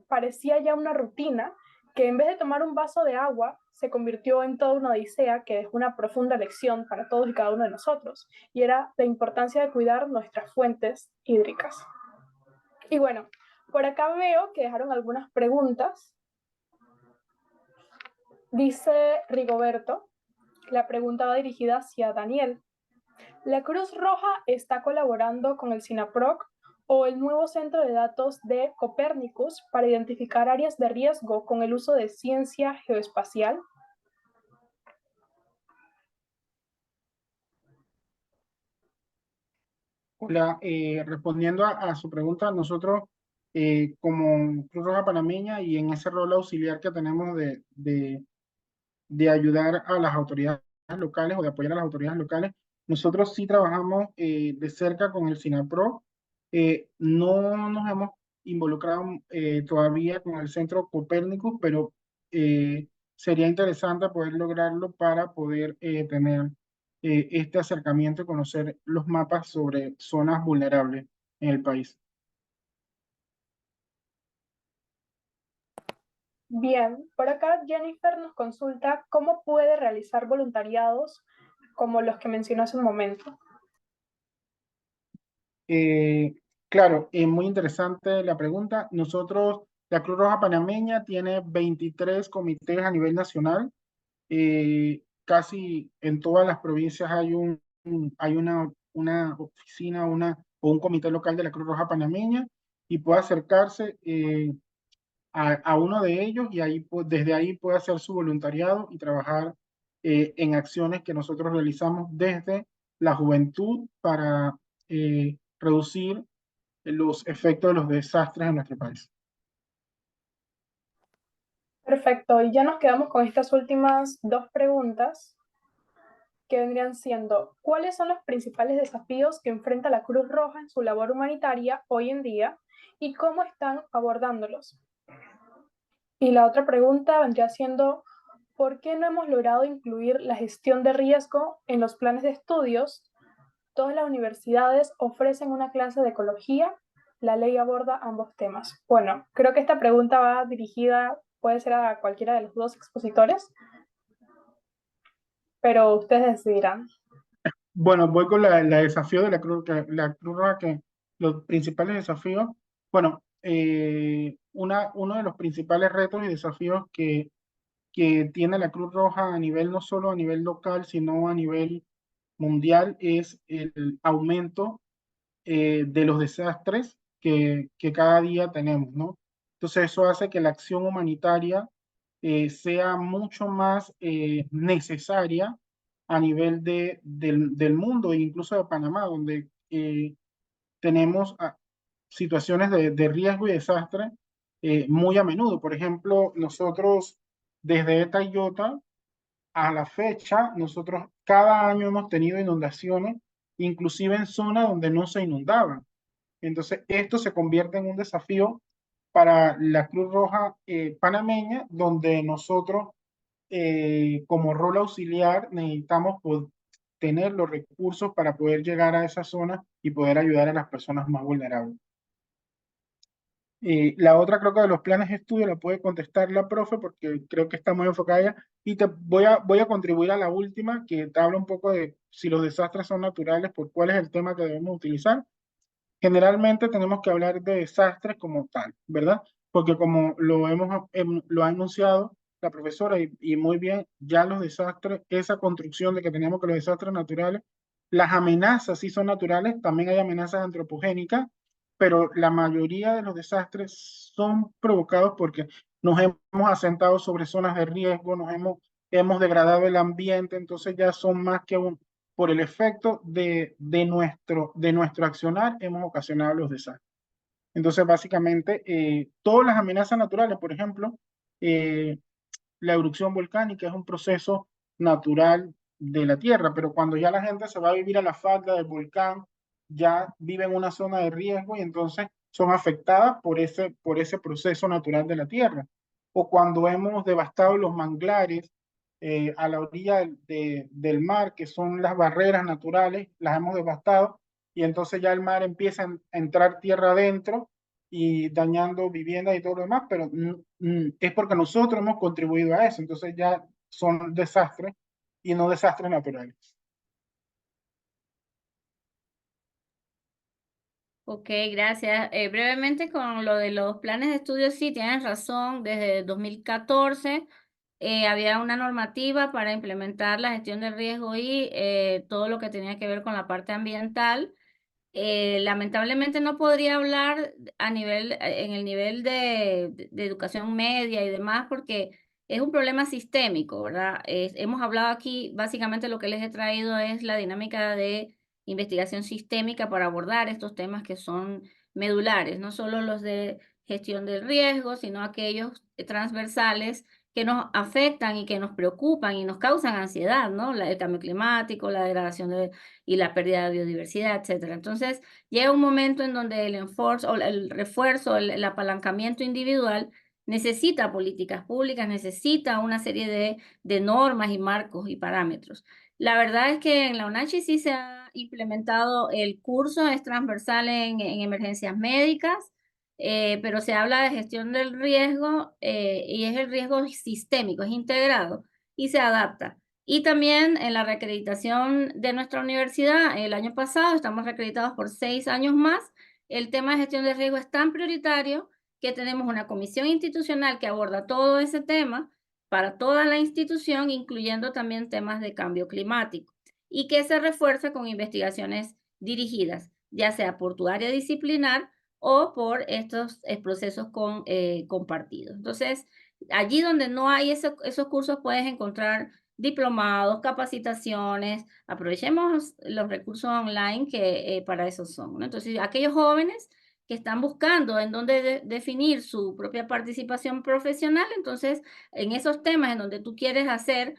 parecía ya una rutina que en vez de tomar un vaso de agua, se convirtió en toda una odisea que dejó una profunda lección para todos y cada uno de nosotros, y era la importancia de cuidar nuestras fuentes hídricas. Y bueno, por acá veo que dejaron algunas preguntas. Dice Rigoberto, la pregunta va dirigida hacia Daniel. ¿La Cruz Roja está colaborando con el SINAPROC o el nuevo centro de datos de Copernicus para identificar áreas de riesgo con el uso de ciencia geoespacial? Hola, respondiendo a su pregunta, nosotros como Cruz Roja Panameña y en ese rol auxiliar que tenemos de ayudar a las autoridades locales o de apoyar a las autoridades locales, nosotros sí trabajamos de cerca con el SINAPRO. No nos hemos involucrado todavía con el Centro Copérnicus, pero sería interesante poder lograrlo para poder tener este acercamiento y conocer los mapas sobre zonas vulnerables en el país. Bien, por acá Jennifer nos consulta cómo puede realizar voluntariados como los que mencionó hace un momento. Eh, claro, es muy interesante la pregunta. Nosotros, la Cruz Roja Panameña tiene 23 comités a nivel nacional. Casi en todas las provincias hay hay una oficina o un comité local de la Cruz Roja Panameña y puede acercarse a uno de ellos y ahí, desde ahí puede hacer su voluntariado y trabajar en acciones que nosotros realizamos desde la juventud para reducir los efectos de los desastres en nuestro país. Perfecto, y ya nos quedamos con estas últimas dos preguntas que vendrían siendo, ¿cuáles son los principales desafíos que enfrenta la Cruz Roja en su labor humanitaria hoy en día y cómo están abordándolos? Y la otra pregunta vendría siendo, ¿por qué no hemos logrado incluir la gestión de riesgo en los planes de estudios? Todas las universidades ofrecen una clase de ecología, la ley aborda ambos temas. Bueno, creo que esta pregunta va dirigida, puede ser a cualquiera de los dos expositores, pero ustedes decidirán. Bueno, voy con la desafío de la Cruz Roja, que los principales desafíos, bueno, uno de los principales retos y desafíos que tiene la Cruz Roja a nivel, no solo a nivel local, sino a nivel mundial, es el aumento de los desastres que cada día tenemos, ¿no? Entonces eso hace que la acción humanitaria sea mucho más necesaria a nivel del mundo e incluso de Panamá, donde tenemos situaciones de riesgo y desastre muy a menudo. Por ejemplo, nosotros desde ETA y YOTA a la fecha, nosotros cada año hemos tenido inundaciones, inclusive en zonas donde no se inundaban. Entonces, esto se convierte en un desafío para la Cruz Roja panameña, donde nosotros, como rol auxiliar, necesitamos tener los recursos para poder llegar a esa zona y poder ayudar a las personas más vulnerables. La otra creo que de los planes de estudio la puede contestar la profe porque creo que está muy enfocada ella. Y voy a contribuir a la última que te habla un poco de si los desastres son naturales, por cuál es el tema que debemos utilizar. Generalmente tenemos que hablar de desastres como tal, ¿verdad? Porque como lo ha anunciado la profesora y muy bien, ya los desastres, esa construcción de que tenemos que los desastres naturales, las amenazas sí son naturales, también hay amenazas antropogénicas, pero la mayoría de los desastres son provocados porque nos hemos asentado sobre zonas de riesgo, hemos degradado el ambiente, entonces ya son más que por el efecto de nuestro accionar, hemos ocasionado los desastres. Entonces, básicamente, todas las amenazas naturales, por ejemplo, eh, la erupción volcánica es un proceso natural de la Tierra, pero cuando ya la gente se va a vivir a la falda del volcán, ya vive en una zona de riesgo y entonces son afectadas por ese proceso natural de la Tierra. O cuando hemos devastado los manglares a la orilla del mar, que son las barreras naturales, las hemos devastado y entonces ya el mar empieza a entrar tierra adentro y dañando viviendas y todo lo demás, pero es porque nosotros hemos contribuido a eso, entonces ya son desastres y no desastres naturales. Ok, gracias. Brevemente con lo de los planes de estudio, sí, tienes razón. Desde 2014 había una normativa para implementar la gestión de riesgo y todo lo que tenía que ver con la parte ambiental. Lamentablemente no podría hablar en el nivel de educación media y demás, porque es un problema sistémico, ¿verdad? Hemos hablado aquí, básicamente lo que les he traído es la dinámica de investigación sistémica para abordar estos temas que son medulares, no solo los de gestión del riesgo, sino aquellos transversales que nos afectan y que nos preocupan y nos causan ansiedad, ¿no? El cambio climático, la degradación y la pérdida de biodiversidad, etcétera. Entonces, llega un momento en donde el refuerzo, el apalancamiento individual necesita políticas públicas, necesita una serie de normas y marcos y parámetros. La verdad es que en la UNACHI sí se ha implementado el curso, es transversal en emergencias médicas, pero se habla de gestión del riesgo y es el riesgo sistémico, es integrado y se adapta. Y también en la reacreditación de nuestra universidad, el año pasado, estamos reacreditados por 6 años más. El tema de gestión de riesgo es tan prioritario que tenemos una comisión institucional que aborda todo ese tema para toda la institución, incluyendo también temas de cambio climático, y que se refuerza con investigaciones dirigidas, ya sea por tu área disciplinar o por estos procesos compartidos. Entonces, allí donde no hay esos cursos puedes encontrar diplomados, capacitaciones, aprovechemos los recursos online que para eso son, ¿no? Entonces, aquellos jóvenes que están buscando en dónde definir su propia participación profesional, entonces, en esos temas en donde tú quieres hacer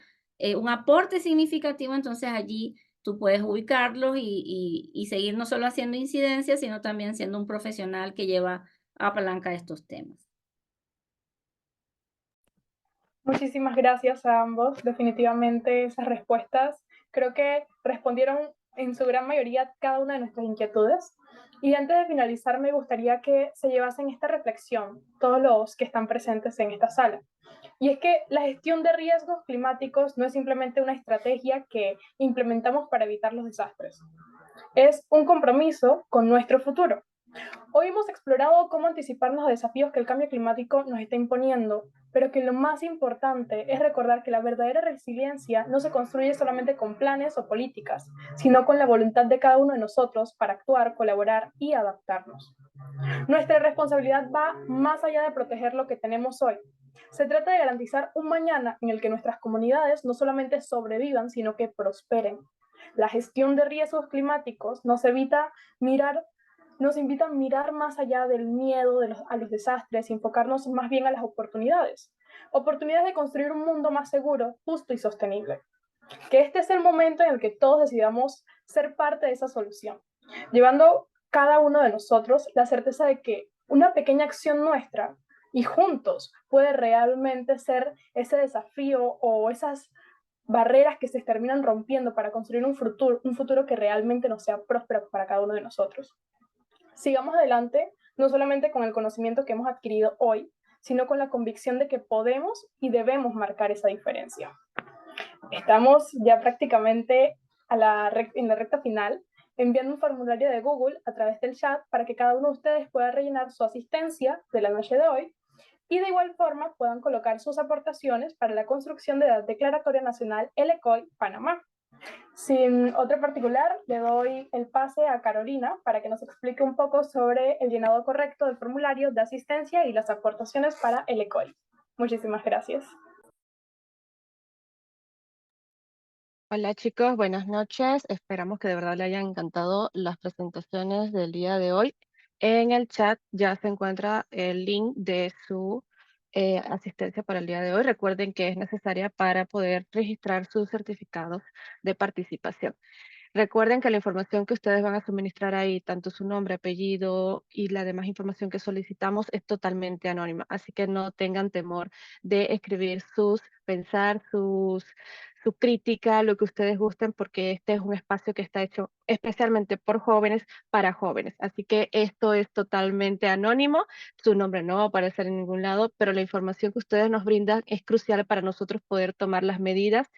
un aporte significativo, entonces allí tú puedes ubicarlos y seguir no solo haciendo incidencias, sino también siendo un profesional que lleva a palanca estos temas. Muchísimas gracias a ambos. Definitivamente esas respuestas creo que respondieron en su gran mayoría cada una de nuestras inquietudes. Y antes de finalizar, me gustaría que se llevasen esta reflexión todos los que están presentes en esta sala. Y es que la gestión de riesgos climáticos no es simplemente una estrategia que implementamos para evitar los desastres. Es un compromiso con nuestro futuro. Hoy hemos explorado cómo anticiparnos a desafíos que el cambio climático nos está imponiendo, pero que lo más importante es recordar que la verdadera resiliencia no se construye solamente con planes o políticas, sino con la voluntad de cada uno de nosotros para actuar, colaborar y adaptarnos. Nuestra responsabilidad va más allá de proteger lo que tenemos hoy. Se trata de garantizar un mañana en el que nuestras comunidades no solamente sobrevivan, sino que prosperen. La gestión de riesgos climáticos nos invita a mirar más allá del miedo a los desastres y enfocarnos más bien a las oportunidades. Oportunidades de construir un mundo más seguro, justo y sostenible. Que este es el momento en el que todos decidamos ser parte de esa solución, llevando cada uno de nosotros la certeza de que una pequeña acción nuestra y juntos puede realmente ser ese desafío o esas barreras que se terminan rompiendo para construir un futuro que realmente nos sea próspero para cada uno de nosotros. Sigamos adelante, no solamente con el conocimiento que hemos adquirido hoy, sino con la convicción de que podemos y debemos marcar esa diferencia. Estamos ya prácticamente en la recta final, enviando un formulario de Google a través del chat para que cada uno de ustedes pueda rellenar su asistencia de la noche de hoy y de igual forma puedan colocar sus aportaciones para la construcción de la Declaratoria Nacional LECOI Panamá. Sin otro particular, le doy el pase a Carolina para que nos explique un poco sobre el llenado correcto del formulario de asistencia y las aportaciones para el LECOI. Muchísimas gracias. Hola chicos, buenas noches. Esperamos que de verdad les hayan encantado las presentaciones del día de hoy. En el chat ya se encuentra el link de su asistencia para el día de hoy. Recuerden que es necesaria para poder registrar sus certificados de participación. Recuerden que la información que ustedes van a suministrar ahí, tanto su nombre, apellido y la demás información que solicitamos, es totalmente anónima. Así que no tengan temor de escribir pensar, su crítica, lo que ustedes gusten, porque este es un espacio que está hecho especialmente por jóvenes para jóvenes. Así que esto es totalmente anónimo. Su nombre no va a aparecer en ningún lado, pero la información que ustedes nos brindan es crucial para nosotros poder tomar las medidas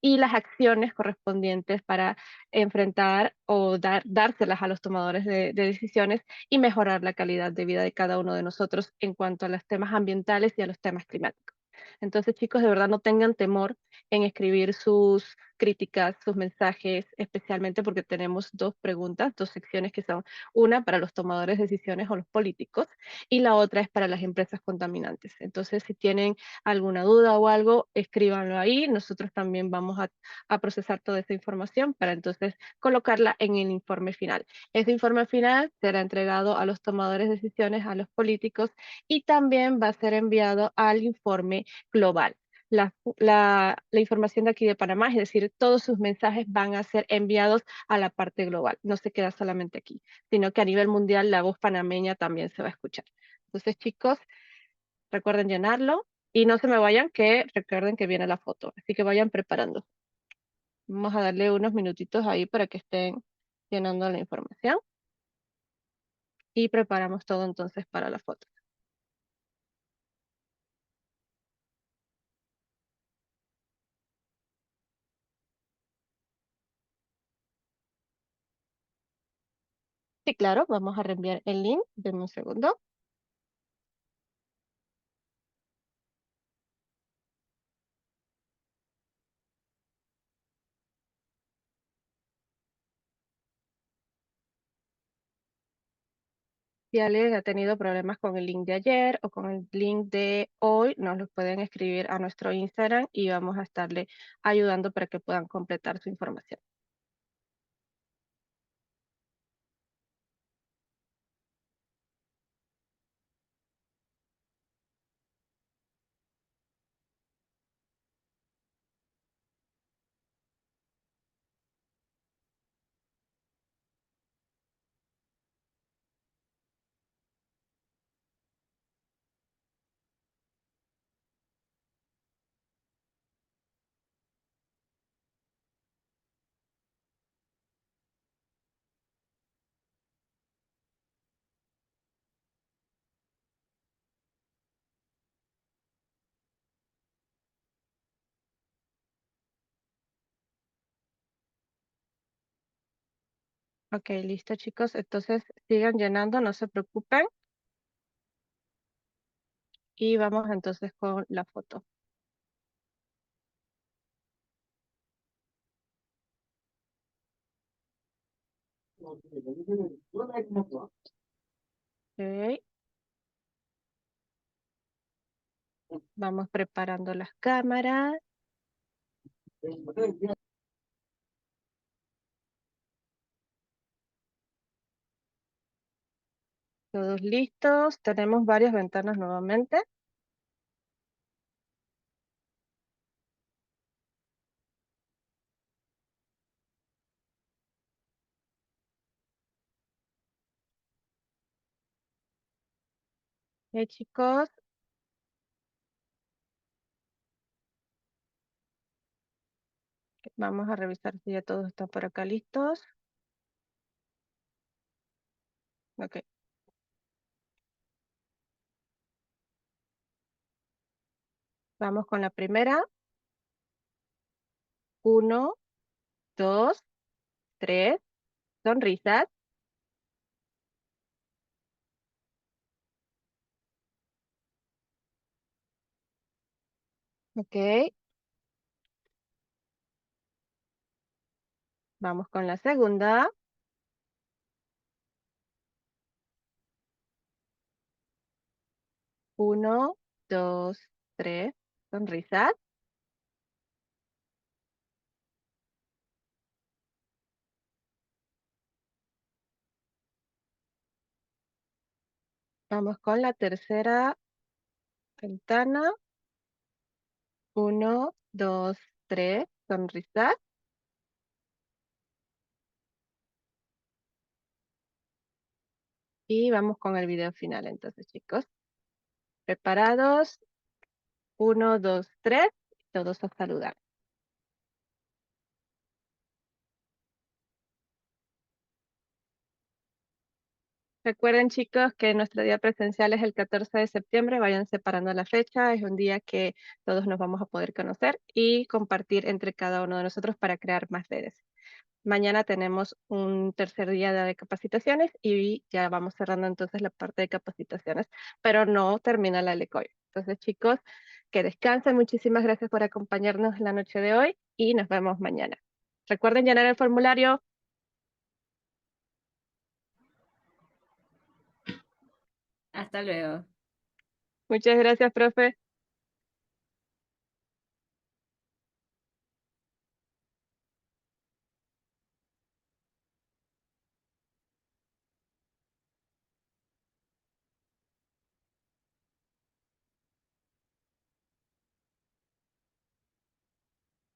y las acciones correspondientes para enfrentar o dárselas a los tomadores de decisiones y mejorar la calidad de vida de cada uno de nosotros en cuanto a los temas ambientales y a los temas climáticos. Entonces, chicos, de verdad no tengan temor en escribir sus críticas, sus mensajes, especialmente porque tenemos dos preguntas, dos secciones que son una para los tomadores de decisiones o los políticos y la otra es para las empresas contaminantes. Entonces, si tienen alguna duda o algo, escríbanlo ahí. Nosotros también vamos a procesar toda esa información para entonces colocarla en el informe final. Ese informe final será entregado a los tomadores de decisiones, a los políticos y también va a ser enviado al informe global. La información de aquí de Panamá, es decir, todos sus mensajes van a ser enviados a la parte global. No se queda solamente aquí, sino que a nivel mundial la voz panameña también se va a escuchar. Entonces, chicos, recuerden llenarlo y no se me vayan, que recuerden que viene la foto. Así que vayan preparando. Vamos a darle unos minutitos ahí para que estén llenando la información. Y preparamos todo entonces para la foto. Sí, claro, vamos a reenviar el link. Denme un segundo. Si alguien ha tenido problemas con el link de ayer o con el link de hoy, nos los pueden escribir a nuestro Instagram y vamos a estarle ayudando para que puedan completar su información. Ok, listo chicos. Entonces sigan llenando, no se preocupen. Y vamos entonces con la foto. Ok. Vamos preparando las cámaras. Todos listos. Tenemos varias ventanas nuevamente. Ok, chicos. Vamos a revisar si ya todos están por acá listos. Ok. Vamos con la primera. 1, 2, 3. Sonrisas. Ok. Vamos con la segunda. 1, 2, 3. Sonrisas. Vamos con la tercera ventana. 1, 2, 3. Sonrisas. Y vamos con el video final entonces, chicos. ¿Preparados? 1, 2, 3. Todos a saludar. Recuerden, chicos, que nuestro día presencial es el 14 de septiembre. Vayan separando la fecha. Es un día que todos nos vamos a poder conocer y compartir entre cada uno de nosotros para crear más redes. Mañana tenemos un tercer día de capacitaciones y ya vamos cerrando entonces la parte de capacitaciones, pero no termina la LECOI. Entonces, chicos, Que descansen, muchísimas gracias por acompañarnos la noche de hoy y nos vemos mañana. Recuerden llenar el formulario. Hasta luego. Muchas gracias, profe.